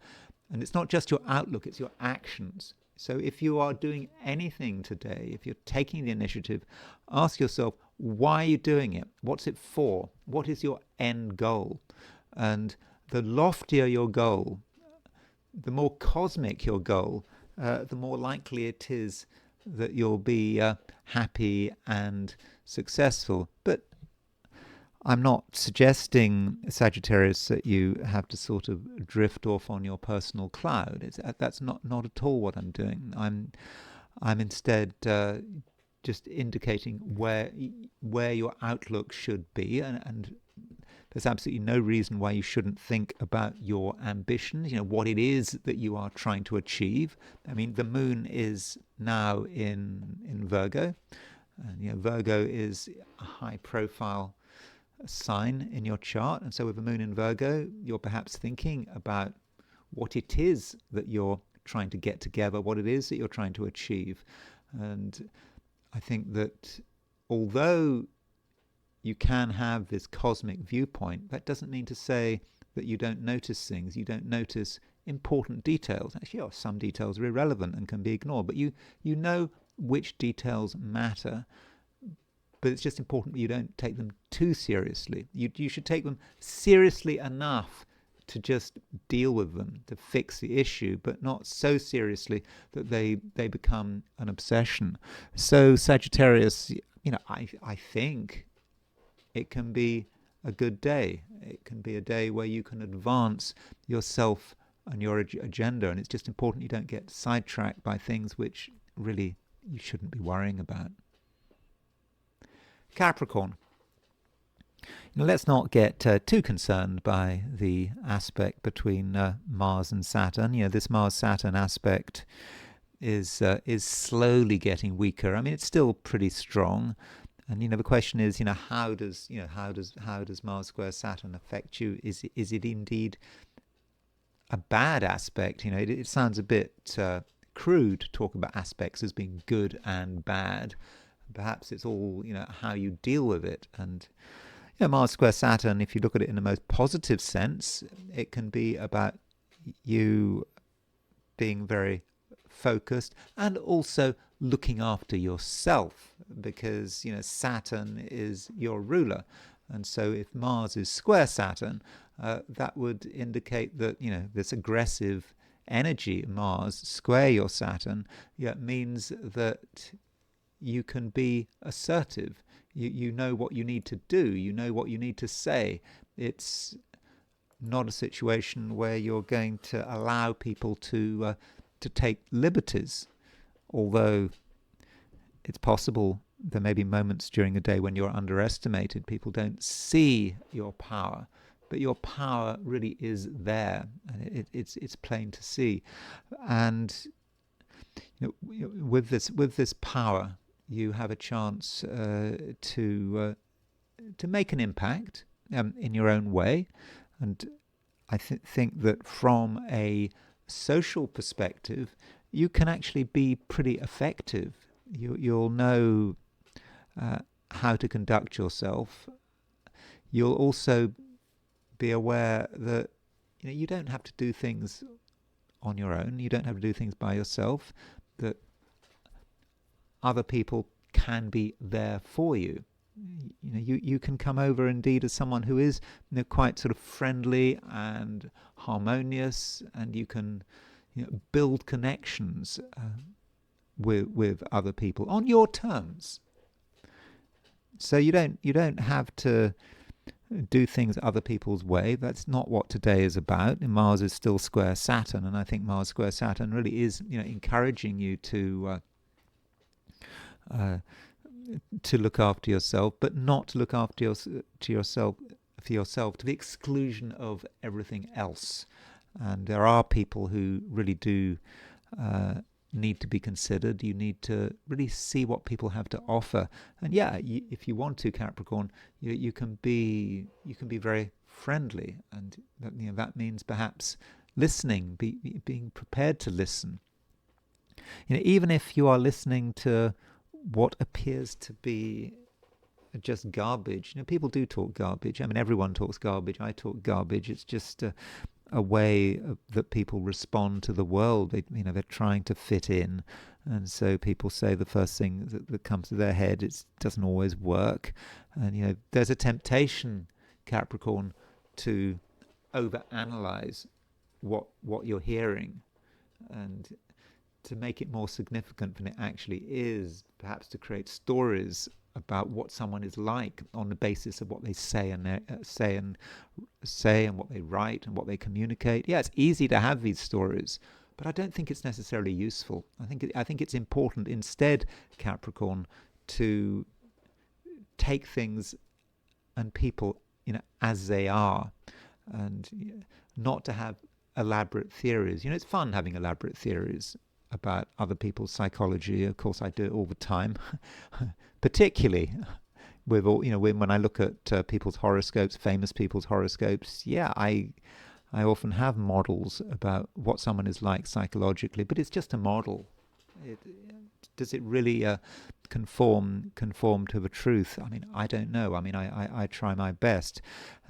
And it's not just your outlook, it's your actions. So if you are doing anything today, if you're taking the initiative, ask yourself, why are you doing it? What's it for? What is your end goal? And the loftier your goal, the more cosmic your goal, the more likely it is that you'll be happy and successful. But I'm not suggesting, Sagittarius, that you have to sort of drift off on your personal cloud. That's not at all what I'm doing. I'm instead just indicating where your outlook should be, and there's absolutely no reason why you shouldn't think about your ambitions, what it is that you are trying to achieve. I mean, the moon is now in Virgo, and Virgo is a high-profile sign in your chart, and so with the moon in Virgo, you're perhaps thinking about what it is that you're trying to get together, what it is that you're trying to achieve. And I think that although you can have this cosmic viewpoint, that doesn't mean to say that you don't notice things, you don't notice important details. Actually, some details are irrelevant and can be ignored, but you know which details matter. But it's just important that you don't take them too seriously. You should take them seriously enough to just deal with them, to fix the issue, but not so seriously that they become an obsession. So Sagittarius, I think it can be a good day. It can be a day where you can advance yourself and your agenda, and it's just important you don't get sidetracked by things which really you shouldn't be worrying about. Capricorn. Now, let's not get too concerned by the aspect between Mars and Saturn. This Mars-Saturn aspect is slowly getting weaker. I mean, it's still pretty strong, and the question is, how does Mars square Saturn affect you? Is it indeed a bad aspect? It sounds a bit crude to talk about aspects as being good and bad. Perhaps it's all how you deal with it. And Mars square Saturn, if you look at it in the most positive sense, it can be about you being very focused and also looking after yourself, because Saturn is your ruler. And so if Mars is square Saturn, that would indicate that this aggressive energy, Mars square your Saturn, means that you can be assertive. You know what you need to do. You know what you need to say. It's not a situation where you're going to allow people to take liberties, although it's possible there may be moments during the day when you're underestimated. People don't see your power, but your power really is there, and it's plain to see. And with this power, you have a chance to make an impact in your own way. And I think that from a social perspective, you can actually be pretty effective. You'll know how to conduct yourself. You'll also be aware that you don't have to do things on your own. You don't have to do things by yourself. That other people can be there for you. You can come over indeed as someone who is quite sort of friendly and harmonious, and you can build connections with other people on your terms. So you don't have to do things other people's way. That's not what today is about. And Mars is still square Saturn, and I think Mars square Saturn really is encouraging you to look after yourself, but not to look after yourself to the exclusion of everything else. And there are people who really do need to be considered. You need to really see what people have to offer. And if you want to, Capricorn, you can be very friendly, and that means perhaps listening, being prepared to listen. Even if you are listening to what appears to be just garbage. People do talk garbage. I mean, everyone talks garbage. I talk garbage. It's just a way that people respond to the world. They're trying to fit in, and so people say the first thing that comes to their head. It doesn't always work, and there's a temptation, Capricorn, to overanalyze what you're hearing, and to make it more significant than it actually is, perhaps to create stories about what someone is like on the basis of what they say and what they write and what they communicate. Yeah, it's easy to have these stories, but I don't think it's necessarily useful. I think it's important instead, Capricorn, to take things and people as they are, and not to have elaborate theories. It's fun having elaborate theories about other people's psychology. Of course, I do it all the time, particularly with all when I look at people's horoscopes, famous people's horoscopes. Yeah, I often have models about what someone is like psychologically, but it's just a model. Does it really conform to the truth? I mean, I don't know. I mean, I try my best.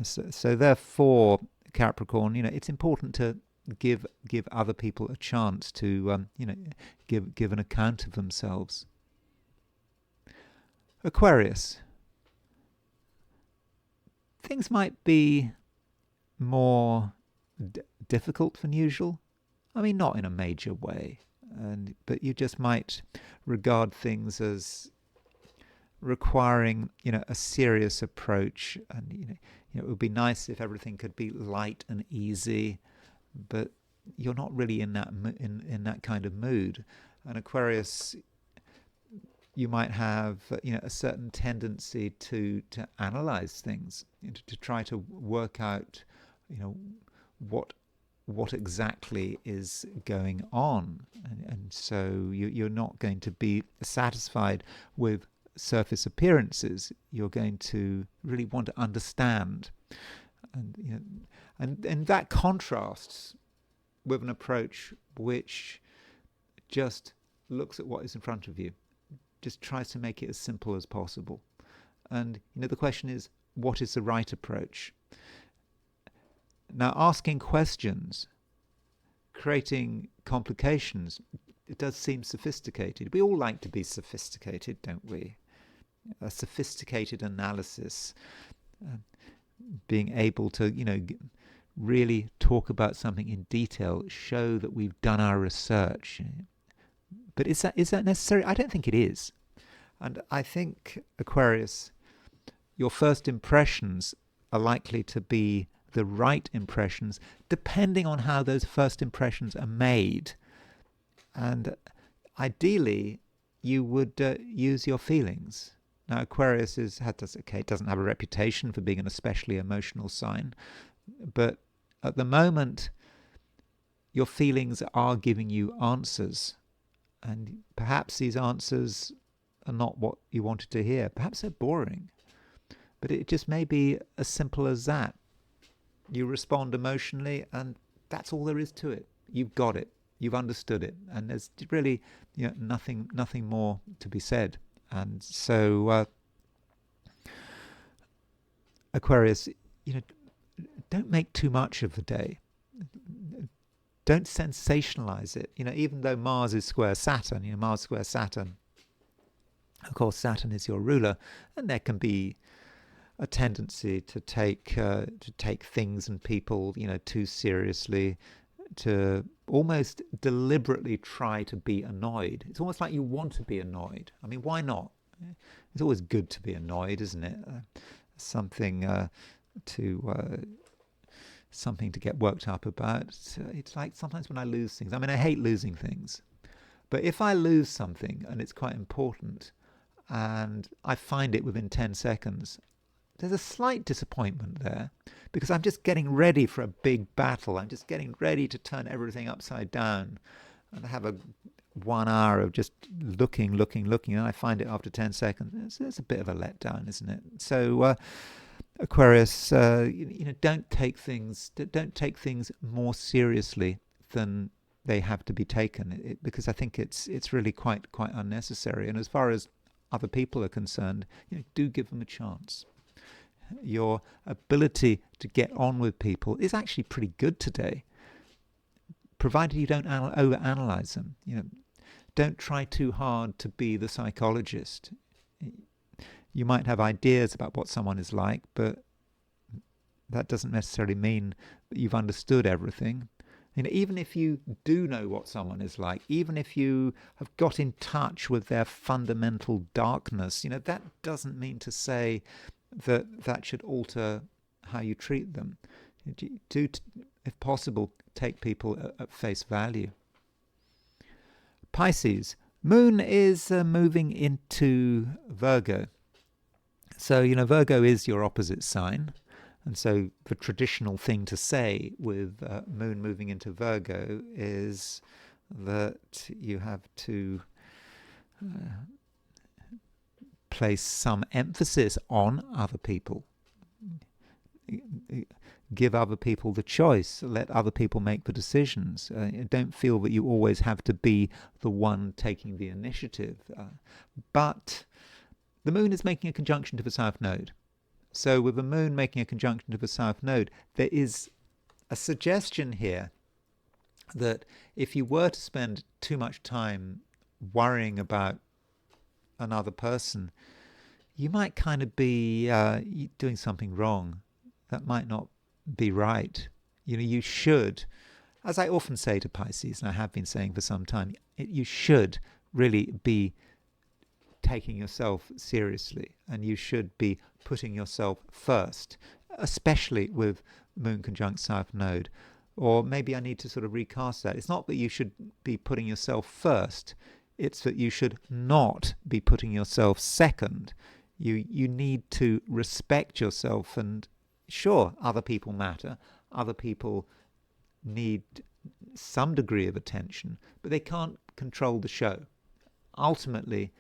So therefore, Capricorn, it's important to give other people a chance to give an account of themselves. Aquarius. Things might be more difficult than usual. I mean, not in a major way, but you just might regard things as requiring, a serious approach. And it would be nice if everything could be light and easy, but you're not really in that kind of mood. And Aquarius, you might have a certain tendency to analyze things, to try to work out what exactly is going on, and so you're not going to be satisfied with surface appearances. You're going to really want to understand, and that contrasts with an approach which just looks at what is in front of you, just tries to make it as simple as possible. And the question is, what is the right approach? Now, asking questions, creating complications, it does seem sophisticated. We all like to be sophisticated, don't we? A sophisticated analysis, being able to, really talk about something in detail, show that we've done our research. But is that necessary? I don't think it is. And I think, Aquarius, your first impressions are likely to be the right impressions, depending on how those first impressions are made. And ideally, you would use your feelings. Now, Aquarius doesn't have a reputation for being an especially emotional sign, but at the moment, your feelings are giving you answers, and perhaps these answers are not what you wanted to hear. Perhaps they're boring, but it just may be as simple as that. You respond emotionally, and that's all there is to it. You've got it. You've understood it, and there's really nothing more to be said. And so, Aquarius, don't make too much of the day. Don't sensationalize it. Even though Mars is square Saturn, Mars square Saturn, of course, Saturn is your ruler, and there can be a tendency to take things and people, too seriously, to almost deliberately try to be annoyed. It's almost like you want to be annoyed. I mean, why not? It's always good to be annoyed, isn't it? Something to get worked up about. It's like sometimes when I lose things. I mean, I hate losing things, but if I lose something and it's quite important, and I find it within 10 seconds, there's a slight disappointment there, because I'm just getting ready for a big battle. I'm just getting ready to turn everything upside down, and I have 1 hour of just looking, and I find it after 10 seconds. It's a bit of a letdown, isn't it? So, Aquarius, don't take things more seriously than they have to be taken, because I think it's really quite unnecessary. And as far as other people are concerned, do give them a chance. Your ability to get on with people is actually pretty good today, provided you don't overanalyze them. Don't try too hard to be the psychologist. You might have ideas about what someone is like, but that doesn't necessarily mean that you've understood everything. Even if you do know what someone is like, even if you have got in touch with their fundamental darkness, that doesn't mean to say that should alter how you treat them. Do, if possible, take people at face value. Pisces, Moon is moving into Virgo. So, Virgo is your opposite sign. And so the traditional thing to say with Moon moving into Virgo is that you have to place some emphasis on other people. Give other people the choice. Let other people make the decisions. Don't feel that you always have to be the one taking the initiative. But the Moon is making a conjunction to the South Node. So with the Moon making a conjunction to the South Node, there is a suggestion here that if you were to spend too much time worrying about another person, you might kind of be doing something wrong. That might not be right. You should, as I often say to Pisces, and I have been saying for some time, you should really be taking yourself seriously, and you should be putting yourself first, especially with Moon conjunct South Node. Or maybe I need to sort of recast that. It's not that you should be putting yourself first, it's that you should not be putting yourself second. You need to respect yourself, and sure, other people matter. Other people need some degree of attention, but they can't control the show. Ultimately,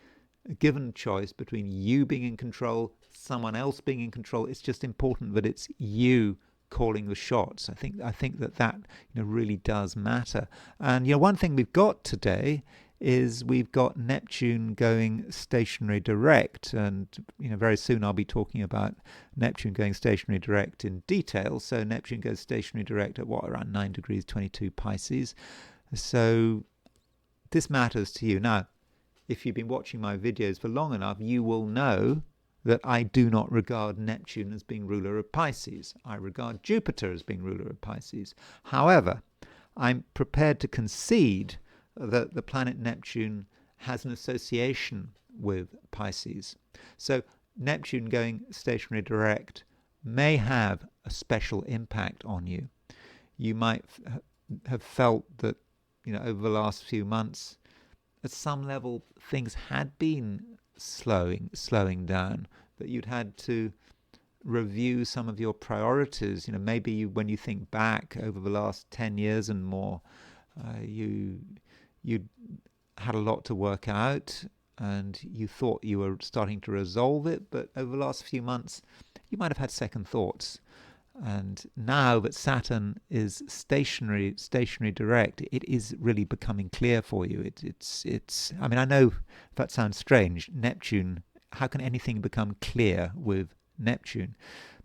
a given choice between you being in control, someone else being in control, it's just important that it's you calling the shots. I think that really does matter. And one thing we've got today is we've got Neptune going stationary direct, and very soon I'll be talking about Neptune going stationary direct in detail. So Neptune goes stationary direct at around 9 degrees 22 Pisces. So this matters to you. Now, if you've been watching my videos for long enough, you will know that I do not regard Neptune as being ruler of Pisces. I regard Jupiter as being ruler of Pisces. However, I'm prepared to concede that the planet Neptune has an association with Pisces. So Neptune going stationary direct may have a special impact on you. You might have felt that, over the last few months, at some level, things had been slowing down, that you'd had to review some of your priorities. Maybe when you think back over the last 10 years and more, you had a lot to work out, and you thought you were starting to resolve it, but over the last few months, you might have had second thoughts. And now that Saturn is stationary direct, it is really becoming clear for you. It's. I mean, I know that sounds strange. Neptune, how can anything become clear with Neptune?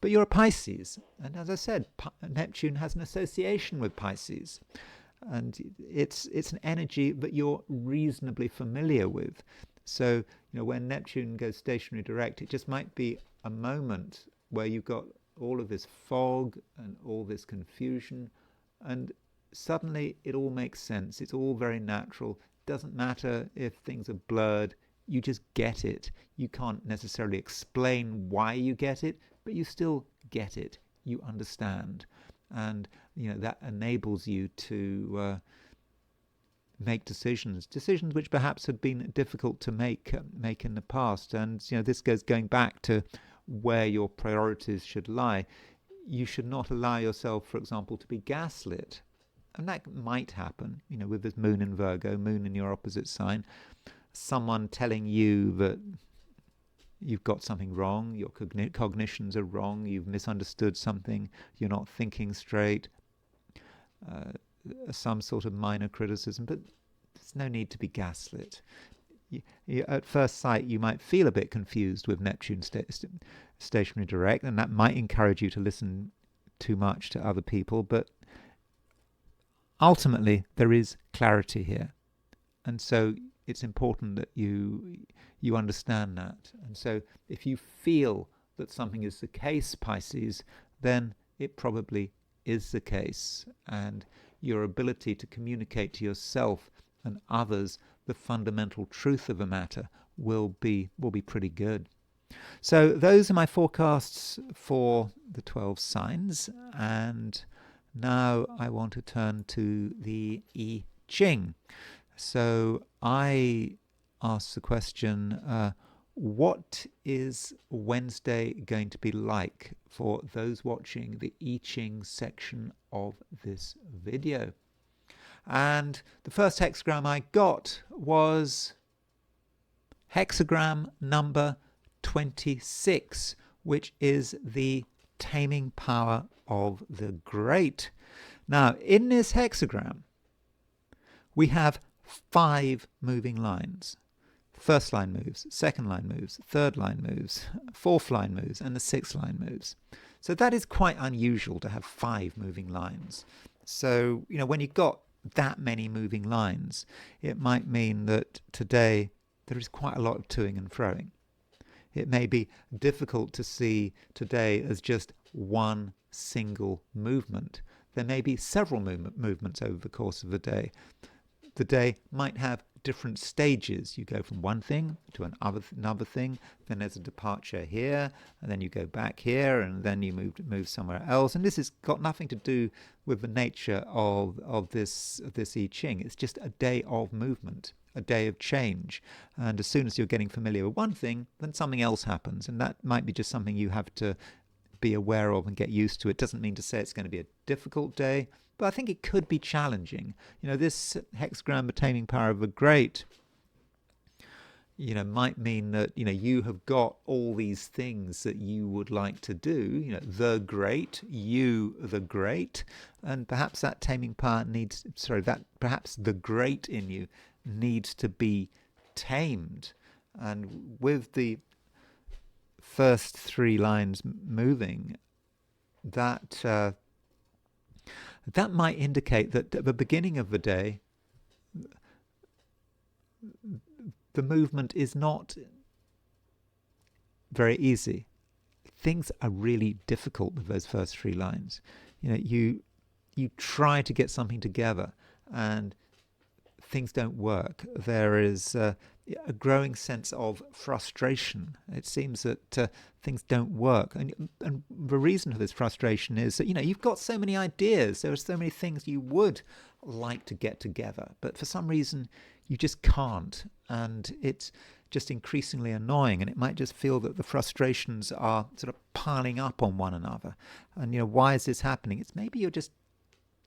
But you're a Pisces, and as I said, Neptune has an association with Pisces, and it's an energy that you're reasonably familiar with. So when Neptune goes stationary direct, it just might be a moment where you've got all of this fog and all this confusion, and suddenly it all makes sense. It's all very natural. Doesn't matter if things are blurred, you just get it. You can't necessarily explain why you get it, but you still get it. You understand, and that enables you to make decisions which perhaps have been difficult to make in the past. And this goes going back to where your priorities should lie. You should not allow yourself, for example, to be gaslit. And that might happen, with this Moon in Virgo, Moon in your opposite sign, someone telling you that you've got something wrong, your cognitions are wrong, you've misunderstood something, you're not thinking straight, some sort of minor criticism, but there's no need to be gaslit. At first sight, you might feel a bit confused with Neptune stationary direct, and that might encourage you to listen too much to other people, but ultimately there is clarity here, and so it's important that you understand that. And so if you feel that something is the case, Pisces, then it probably is the case, and your ability to communicate to yourself and others the fundamental truth of a matter will be pretty good. So those are my forecasts for the 12 signs, and now I want to turn to the I Ching. So I asked the question, what is Wednesday going to be like for those watching the I Ching section of this video? And the first hexagram I got was hexagram number 26, which is the taming power of the great. Now, in this hexagram, we have 5 moving lines. First line moves, second line moves, third line moves, fourth line moves, and the sixth line moves. So that is quite unusual to have 5 moving lines. So, when you've got that many moving lines, it might mean that today there is quite a lot of toing and froing. It may be difficult to see today as just one single movement. There may be several movements over the course of the day. The day might have different stages. You go from one thing to another thing, then there's a departure here, and then you go back here, and then you move somewhere else. And this has got nothing to do with the nature of this I Ching. It's just a day of movement, a day of change. And as soon as you're getting familiar with one thing, then something else happens, and that might be just something you have to be aware of and get used to. It doesn't mean to say it's going to be a difficult day, but I think it could be challenging. This hexagram, the taming power of the great, might mean that, you have got all these things that you would like to do, the great, the great, and perhaps that taming power perhaps the great in you needs to be tamed. And with the first three lines moving, that might indicate that at the beginning of the day, the movement is not very easy. Things are really difficult with those first three lines. You try to get something together and things don't work. There is a growing sense of frustration. It seems that things don't work. And the reason for this frustration is that, you've got so many ideas. There are so many things you would like to get together, but for some reason you just can't. And it's just increasingly annoying. And it might just feel that the frustrations are sort of piling up on one another. And, why is this happening? It's maybe you're just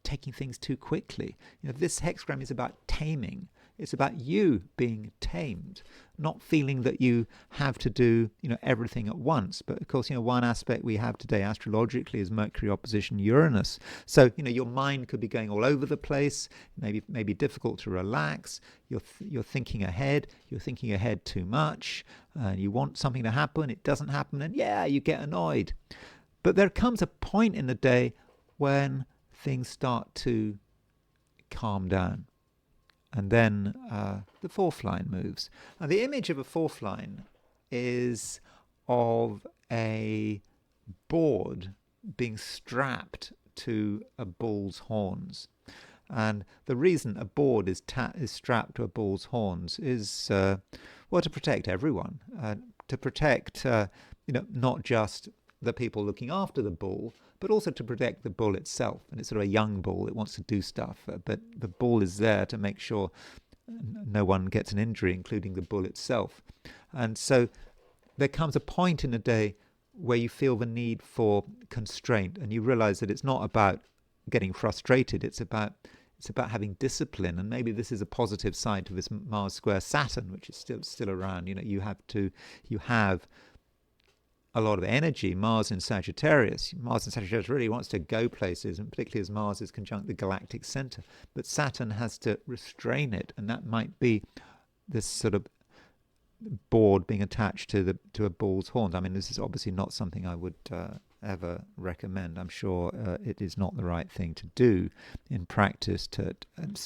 taking things too quickly. This hexagram is about taming. It's about you being tamed, not feeling that you have to do, everything at once. But of course, one aspect we have today astrologically is Mercury opposition Uranus. So, your mind could be going all over the place, maybe difficult to relax. You're thinking ahead. You're thinking ahead too much. You want something to happen. It doesn't happen. And you get annoyed. But there comes a point in the day when things start to calm down. And then the fourth line moves. And the image of a fourth line is of a board being strapped to a bull's horns. And the reason a board is strapped to a bull's horns is, to protect everyone. To protect, not just the people looking after the bull, but also to protect the bull itself. And it's sort of a young bull. It wants to do stuff, but the bull is there to make sure no one gets an injury, including the bull itself. And so there comes a point in the day where you feel the need for constraint, and you realize that it's not about getting frustrated. It's about having discipline. And maybe this is a positive side to this Mars square Saturn, which is still around. You have a lot of energy. Mars in Sagittarius really wants to go places, and particularly as Mars is conjunct the galactic center. But Saturn has to restrain it, and that might be this sort of board being attached to a bull's horns. I mean, this is obviously not something I would ever recommend. I'm sure it is not the right thing to do in practice to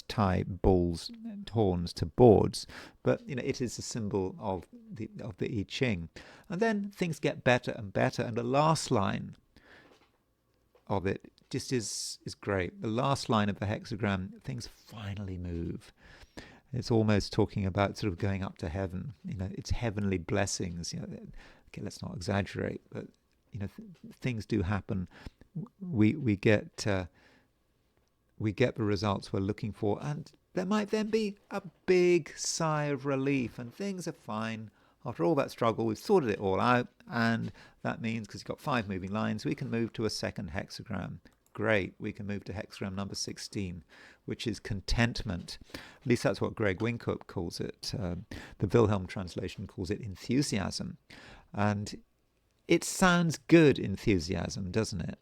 tie bull's horns to boards, but it is a symbol of the I Ching. And then things get better and better, and the last line of it just is great. The last line of the hexagram, things finally move. It's almost talking about sort of going up to heaven. It's heavenly blessings. Okay, let's not exaggerate, but things do happen. We get the results we're looking for, and there might then be a big sigh of relief, and things are fine. After all that struggle, we've sorted it all out, and that means, because you've got 5 moving lines, we can move to a second hexagram. Great, we can move to hexagram number 16, which is contentment. At least that's what Greg Winkup calls it. The Wilhelm translation calls it enthusiasm. And it sounds good, enthusiasm, doesn't it?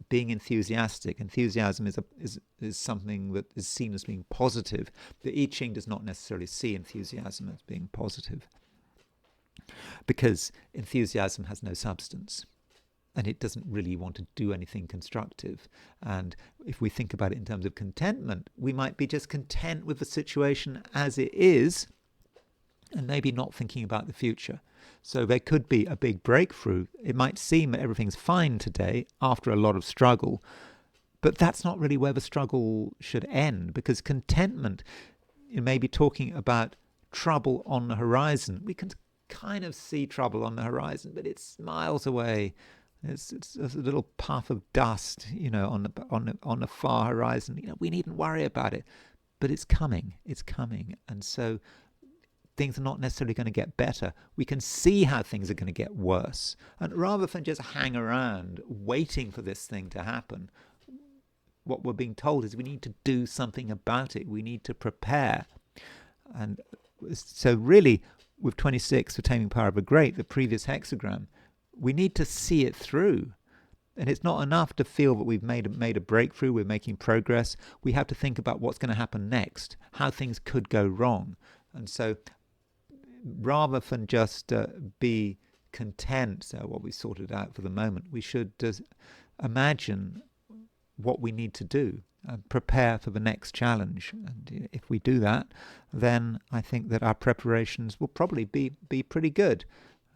Being enthusiastic. Enthusiasm is something that is seen as being positive. The I Ching does not necessarily see enthusiasm as being positive, because enthusiasm has no substance, and it doesn't really want to do anything constructive. And if we think about it in terms of contentment, we might be just content with the situation as it is, and maybe not thinking about the future. So there could be a big breakthrough. It might seem that everything's fine today after a lot of struggle, but that's not really where the struggle should end, because contentment, may be talking about trouble on the horizon. We can kind of see trouble on the horizon, but it's miles away. It's a little puff of dust, on the far horizon. We needn't worry about it, but it's coming. It's coming, and so things are not necessarily going to get better. We can see how things are going to get worse, and rather than just hang around waiting for this thing to happen, what we're being told is we need to do something about it. We need to prepare, and so really, with 26 for Taming Power of a Great, the previous hexagram, we need to see it through. And it's not enough to feel that we've made a breakthrough, we're making progress. We have to think about what's going to happen next, how things could go wrong. And so rather than just be content, what we sorted out for the moment, we should imagine what we need to do and prepare for the next challenge. And if we do that, then I think that our preparations will probably be pretty good.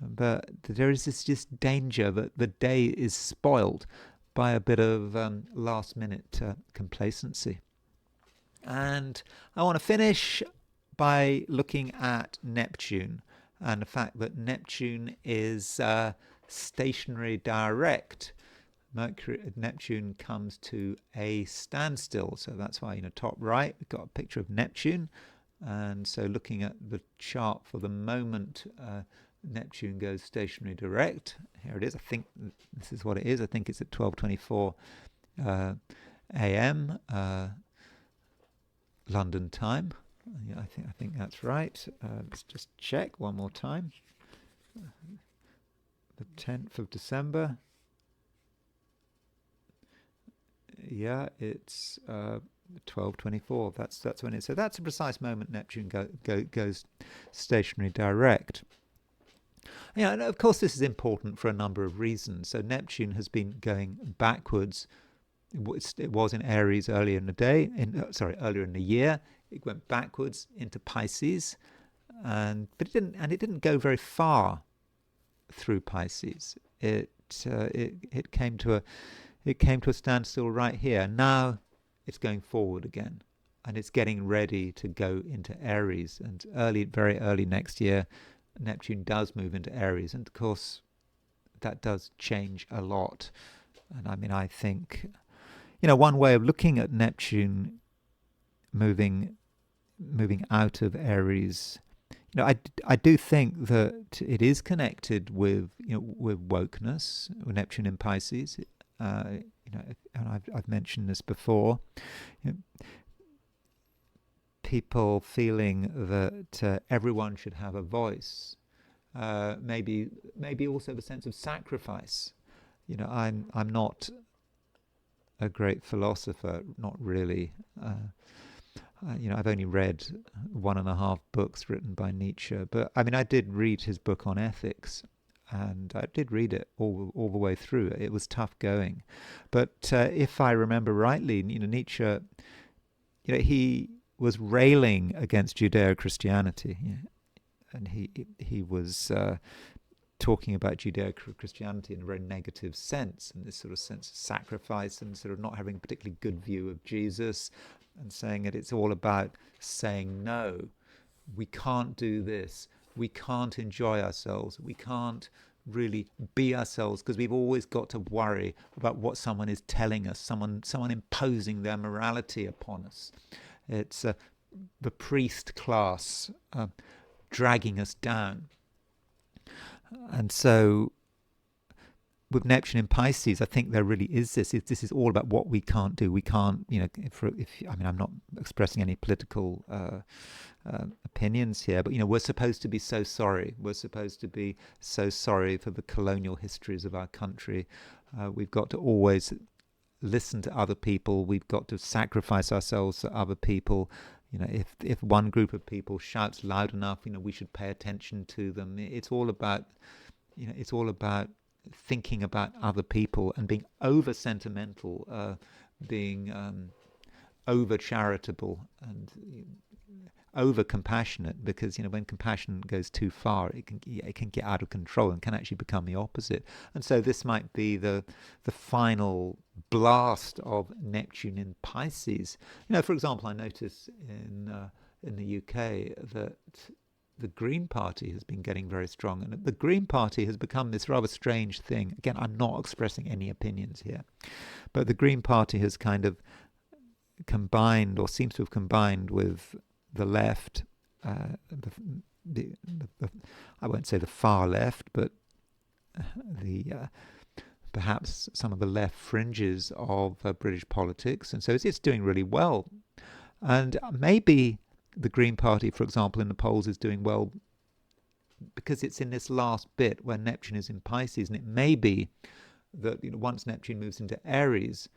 But there is this danger that the day is spoiled by a bit of last-minute complacency. And I want to finish by looking at Neptune and the fact that Neptune is stationary direct. Neptune comes to a standstill, so that's why top right we've got a picture of Neptune. And so looking at the chart for the moment, Neptune goes stationary direct. Here it is. I think this is what it is. I think it's at 12:24 a.m. London time. Yeah, I think that's right. Let's just check one more time. The 10th of December. Yeah, it's 12:24. That's when it. So that's the precise moment Neptune goes stationary direct. Yeah, and of course this is important for a number of reasons. So Neptune has been going backwards. It was in Aries earlier in the day. Earlier in the year, it went backwards into Pisces, but it didn't go very far through Pisces. It came to a standstill right here. Now it's going forward again, and it's getting ready to go into Aries. And very early next year, Neptune does move into Aries, and of course that does change a lot. And I think one way of looking at Neptune moving out of Aries, I do think that it is connected with wokeness, with Neptune in Pisces. And I've mentioned this before. People feeling that everyone should have a voice, maybe also the sense of sacrifice. I'm not a great philosopher, not really. I've only read 1.5 books written by Nietzsche, but I did read his book on ethics, and I did read it all the way through. It was tough going, but if I remember rightly, Nietzsche, he was railing against Judeo-Christianity, and he was talking about Judeo-Christianity in a very negative sense, and this sort of sense of sacrifice, and sort of not having a particularly good view of Jesus, and saying that it's all about saying no. We can't do this. We can't enjoy ourselves. We can't really be ourselves, because we've always got to worry about what someone is telling us, someone imposing their morality upon us. It's the priest class dragging us down. And so with Neptune in Pisces, I think there really is this. This is all about what we can't do. We can't, I'm not expressing any political opinions here, but we're supposed to be so sorry. We're supposed to be so sorry for the colonial histories of our country. We've got to always listen to other people. We've got to sacrifice ourselves to other people. If one group of people shouts loud enough, we should pay attention to them. It's all about, thinking about other people and being over sentimental, being over charitable and over compassionate, because when compassion goes too far, it can get out of control and can actually become the opposite. And so this might be the final blast of Neptune in Pisces. For example, I notice in the UK that the Green Party has been getting very strong, and the Green Party has become this rather strange thing. Again, I'm not expressing any opinions here, but the Green Party has kind of combined, or seems to have combined, with the left, the, I won't say the far left, but the perhaps some of the left fringes of British politics, and so it's doing really well. And maybe the Green Party, for example, in the polls is doing well because it's in this last bit where Neptune is in Pisces, and it may be that once Neptune moves into Aries,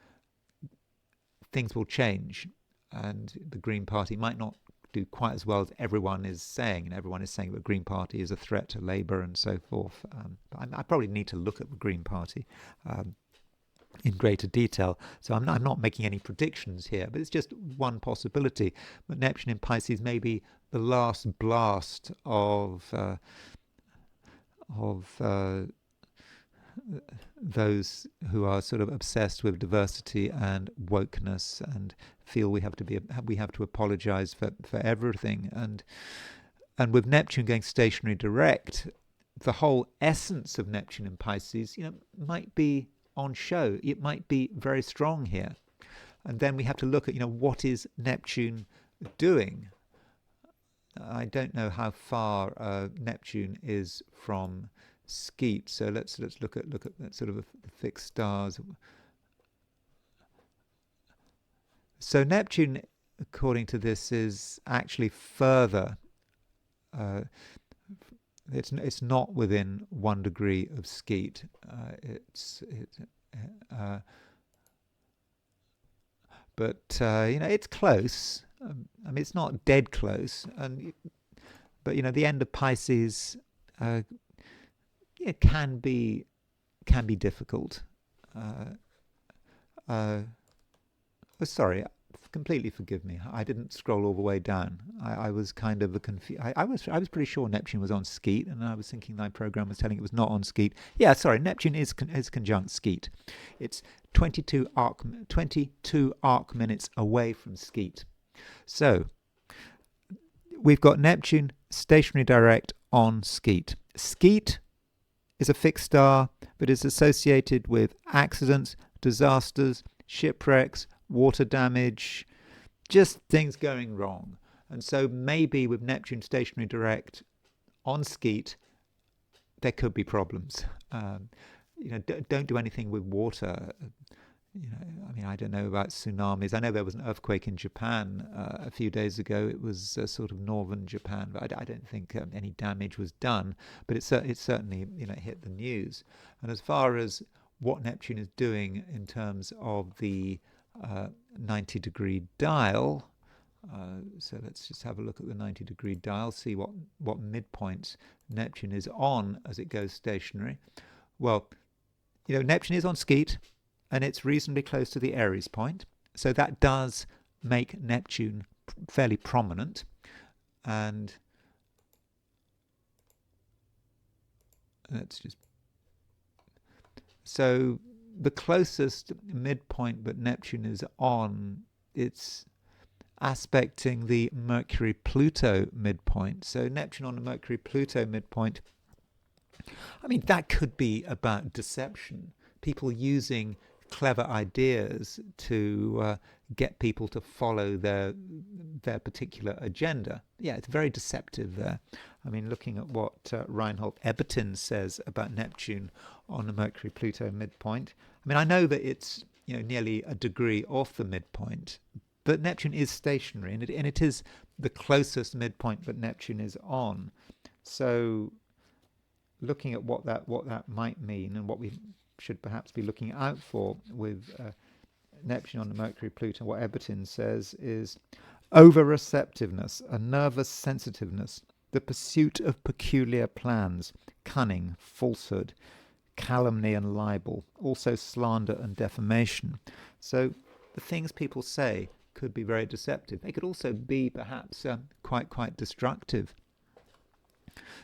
things will change, and the Green Party might not do quite as well as everyone is saying. And everyone is saying that the Green Party is a threat to Labour and so forth. But I probably need to look at the Green Party in greater detail. So I'm not making any predictions here, but it's just one possibility. But Neptune in Pisces may be the last blast of those who are sort of obsessed with diversity and wokeness and feel we have to apologize for everything. And with Neptune going stationary direct, the whole essence of Neptune in Pisces, might be on show. It might be very strong here. And then we have to look at, what is Neptune doing? I don't know how far Neptune is from Skeet, so let's look at that sort of the fixed stars. So Neptune, according to this, is actually further. It's not within 1 degree of Skeet. But it's close. I mean, it's not dead close, but the end of Pisces. It can be difficult. Sorry, completely forgive me. I didn't scroll all the way down. I was kind of confused. I was pretty sure Neptune was on Skeet, and I was thinking my program was telling it was not on Skeet. Yeah, sorry, Neptune is conjunct Skeet. It's 22 arc minutes away from Skeet. So we've got Neptune stationary direct on Skeet. Skeet is a fixed star, but is associated with accidents, disasters, shipwrecks, water damage, just things going wrong. And so maybe with Neptune stationary direct on Skeet, there could be problems. Don't do anything with water. I mean, I don't know about tsunamis. I know there was an earthquake in Japan a few days ago. It was sort of northern Japan, but I don't think any damage was done. But it certainly hit the news. And as far as what Neptune is doing in terms of the 90-degree dial, so let's just have a look at the 90-degree dial, see what midpoints Neptune is on as it goes stationary. Well, Neptune is on Skeet, and it's reasonably close to the Aries point. So that does make Neptune fairly prominent. And let's just... So the closest midpoint that Neptune is on, it's aspecting the Mercury-Pluto midpoint. So Neptune on the Mercury-Pluto midpoint, I mean, that could be about deception. People using clever ideas to get people to follow their particular agenda. Yeah, it's very deceptive there. I mean, looking at what Reinhold Ebertin says about Neptune on the Mercury-Pluto midpoint. I mean, I know that it's nearly a degree off the midpoint, but Neptune is stationary, and it is the closest midpoint that Neptune is on. So, looking at what that might mean, and what we should perhaps be looking out for with Neptune on the Mercury-Pluto, what Ebertin says is over-receptiveness, a nervous sensitiveness, the pursuit of peculiar plans, cunning, falsehood, calumny and libel, also slander and defamation. So the things people say could be very deceptive. They could also be perhaps quite destructive.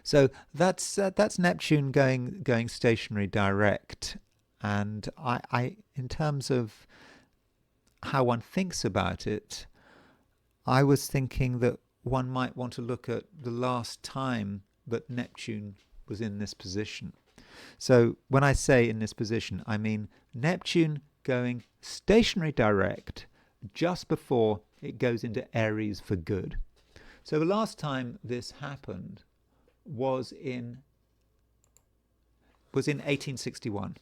So that's Neptune going stationary direct. And I in terms of how one thinks about it, I was thinking that one might want to look at the last time that Neptune was in this position. So when I say in this position, I mean Neptune going stationary direct just before it goes into Aries for good. So the last time this happened was in 1861,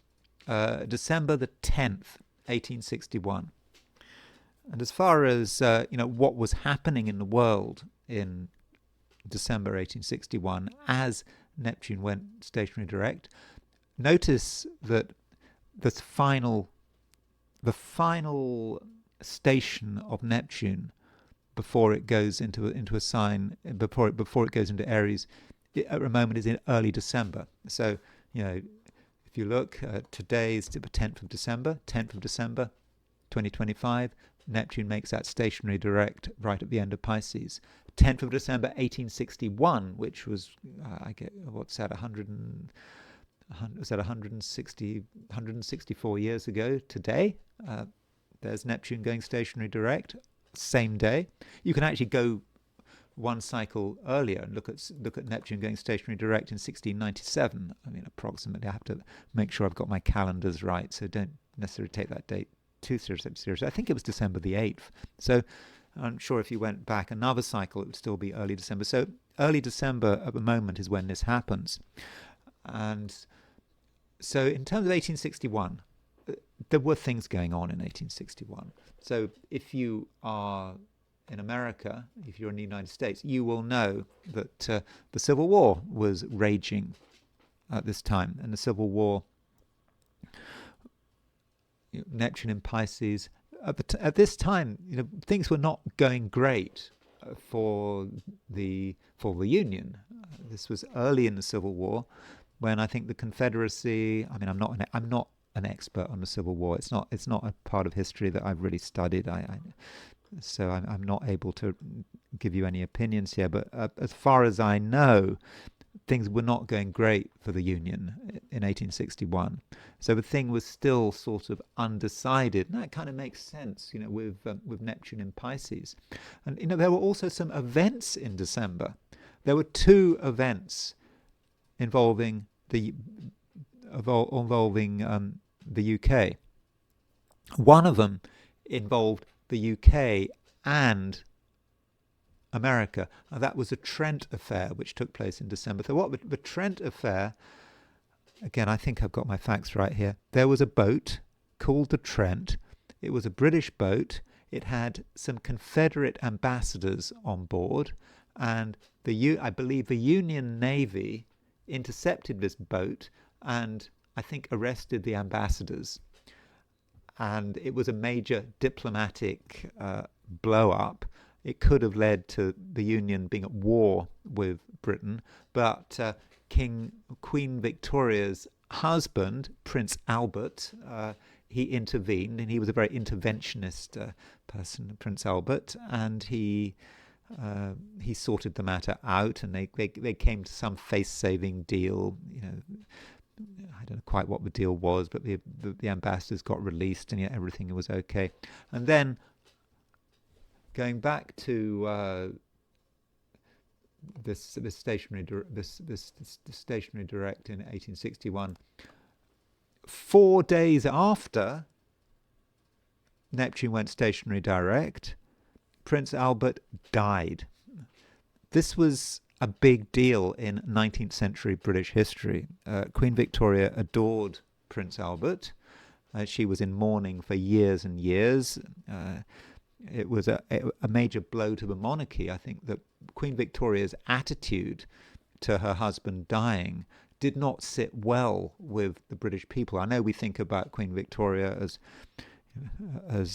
December the 10th, 1861. And as far as what was happening in the world in December 1861 as Neptune went stationary direct, notice that the final station of Neptune before it goes into a sign, before it goes into Aries, at the moment is in early December. So if you look, today's the 10th of December, 2025. Neptune makes that stationary direct right at the end of Pisces. 10th of December 1861, which was what's that, 164 years ago today. There's Neptune going stationary direct, same day. You can actually go one cycle earlier and look at Neptune going stationary direct in 1697. I mean, approximately. I have to make sure I've got my calendars right, so don't necessarily take that date too seriously. I think it was December the 8th. So I'm sure if you went back another cycle, it would still be early December. So early December at the moment is when this happens. And so in terms of 1861, there were things going on in 1861. So if you are in America, if you're in the United States, you will know that the Civil War was raging at this time. And the Civil War, Neptune in Pisces, at this time, things were not going great for the Union. This was early in the Civil War, when I think the Confederacy. I mean, I'm not an expert on the Civil War. It's not a part of history that I've really studied. So I'm not able to give you any opinions here. But as far as I know, things were not going great for the Union in 1861. So the thing was still sort of undecided. And that kind of makes sense, with Neptune in Pisces. And, there were also some events in December. There were two events involving the UK. One of them involved the UK and America, and that was the Trent Affair, which took place in December. So what the Trent Affair, again, I think I've got my facts right here. There was a boat called the Trent. It was a British boat. It had some Confederate ambassadors on board, and I believe the Union Navy intercepted this boat and I think arrested the ambassadors. And it was a major diplomatic blow-up. It could have led to the Union being at war with Britain, but Queen Victoria's husband, Prince Albert, he intervened, and he was a very interventionist person, Prince Albert, and he sorted the matter out, and they came to some face-saving deal. I don't know quite what the deal was, but the ambassadors got released, and everything was okay. And then going back to this stationary direct in 1861, 4 days after Neptune went stationary direct, Prince Albert died. This was a big deal in 19th century British history. Queen Victoria adored Prince Albert. She was in mourning for years and years. It was a major blow to the monarchy. I think that Queen Victoria's attitude to her husband dying did not sit well with the British people. I know we think about Queen Victoria as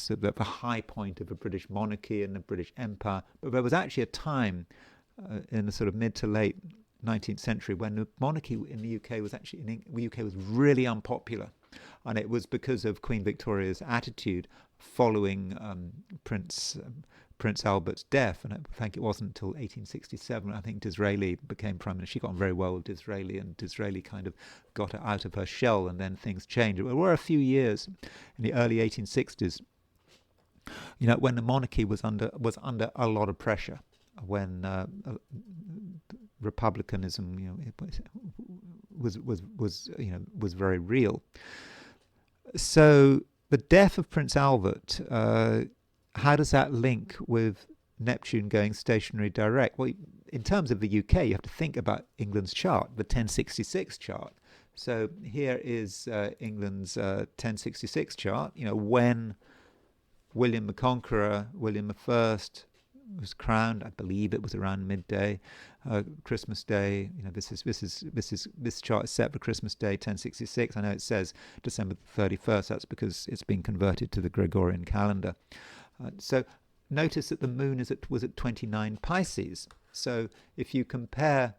the high point of the British monarchy and the British Empire, but there was actually a time in the sort of mid to late 19th century when the monarchy in the UK was really unpopular, and it was because of Queen Victoria's attitude following Prince Albert's death. And I think it wasn't until 1867 I think Disraeli became prime minister. She got on very well with Disraeli, and Disraeli kind of got her out of her shell, and then things changed. There were a few years in the early 1860s when the monarchy was under a lot of pressure. republicanism, was very real. So the death of Prince Albert, how does that link with Neptune going stationary direct? Well, in terms of the UK, you have to think about England's chart, the 1066 chart. So here is England's 1066 chart. When William the Conqueror, William I, was crowned, I believe it was around midday, Christmas Day. This chart is set for Christmas Day, 1066. I know it says December 31st. That's because it's been converted to the Gregorian calendar. So notice that the moon was at 29 Pisces. So if you compare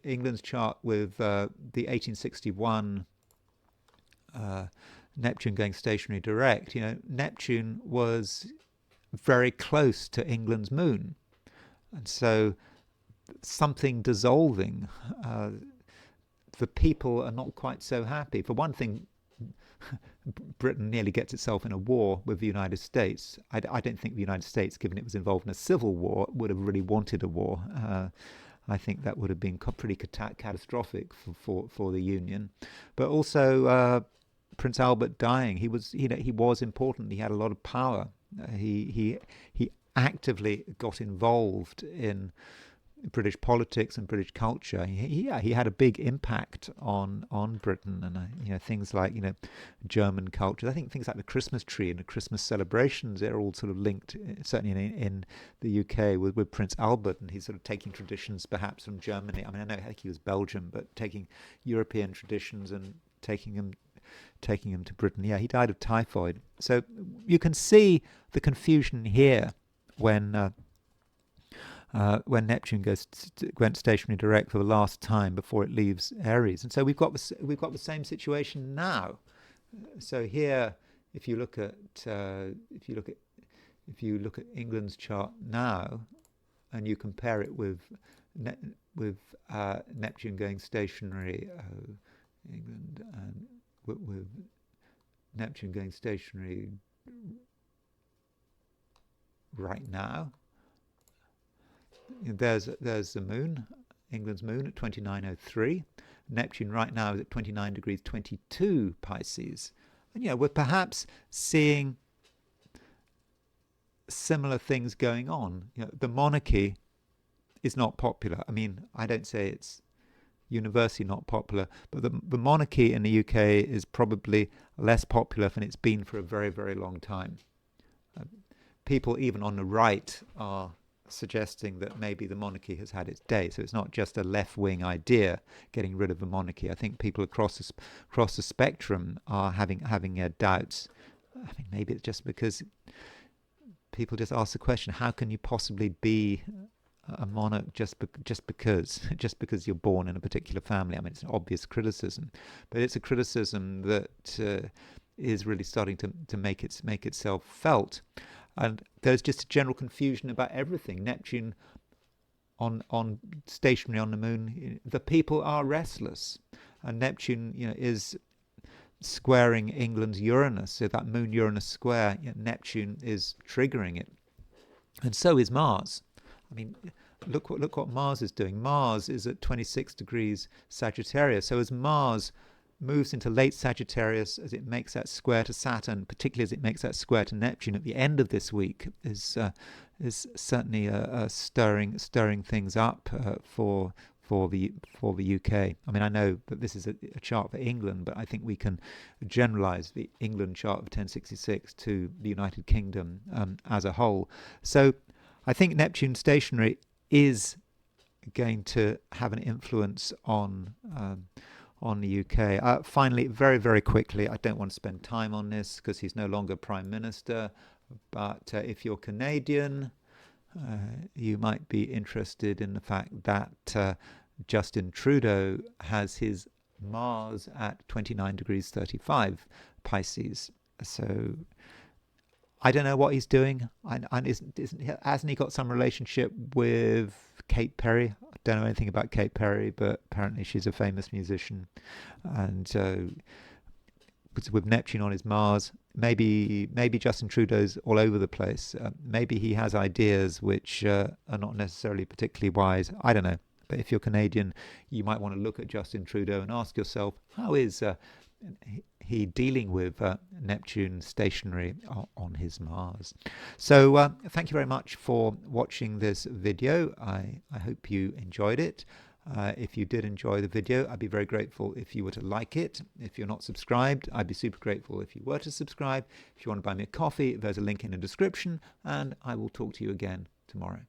England's chart with the 1861 Neptune going stationary direct, Neptune was very close to England's moon, and so something dissolving. The people are not quite so happy. For one thing, Britain nearly gets itself in a war with the United States. I don't think the United States, given it was involved in a civil war, would have really wanted a war. I think that would have been pretty catastrophic for the Union. But also Prince Albert dying, he was important. He had a lot of power. He actively got involved in British politics and British culture. He had a big impact on Britain, and things like German culture. I think things like the Christmas tree and the Christmas celebrations, they're all sort of linked, certainly in the UK, with Prince Albert, and he's sort of taking traditions perhaps from Germany. I think he was Belgium, but taking European traditions and taking him to Britain. Yeah, he died of typhoid. So you can see the confusion here when Neptune went stationary direct for the last time before it leaves Aries, and so we've got the same situation now. So here, if you look at England's chart now, and you compare it with Neptune going stationary, England, and with Neptune going stationary right now. There's the moon, England's moon at 2903. Neptune right now is at 29 degrees 22 Pisces. And we're perhaps seeing similar things going on. The monarchy is not popular. I mean, I don't say it's universally not popular, but the monarchy in the UK is probably less popular than it's been for a very, very long time. People even on the right are suggesting that maybe the monarchy has had its day. So it's not just a left-wing idea, getting rid of the monarchy. I think people across the spectrum are having doubts. I mean, maybe it's just because people just ask the question: how can you possibly be a monarch just because you're born in a particular family? I mean, it's an obvious criticism, but it's a criticism that is really starting to make itself felt. And there's just a general confusion about everything. Neptune on stationary on the moon, the people are restless, and Neptune is squaring England's Uranus. So that moon Uranus square, Neptune is triggering it, and so is Mars. I mean, look what Mars is doing. Mars is at 26 degrees Sagittarius. So as Mars moves into late Sagittarius, as it makes that square to Saturn, particularly as it makes that square to Neptune at the end of this week, is certainly stirring things up for the UK. I mean, I know that this is a chart for England, but I think we can generalize the England chart of 1066 to the United Kingdom as a whole. So I think Neptune stationary is going to have an influence on the UK. Finally, very, very quickly, I don't want to spend time on this because he's no longer Prime Minister, but if you're Canadian, you might be interested in the fact that Justin Trudeau has his Mars at 29 degrees 35 Pisces. So I don't know what he's doing. Hasn't he got some relationship with Kate Perry? I don't know anything about Kate Perry, but apparently she's a famous musician. And with Neptune on his Mars, maybe Justin Trudeau's all over the place. Maybe he has ideas which are not necessarily particularly wise. I don't know. But if you're Canadian, you might want to look at Justin Trudeau and ask yourself, how is he dealing with Neptune stationary on his Mars? So thank you very much for watching this video. I hope you enjoyed it. If you did enjoy the video, I'd be very grateful if you were to like it. If you're not subscribed, I'd be super grateful if you were to subscribe. If you want to buy me a coffee, there's a link in the description, and I will talk to you again tomorrow.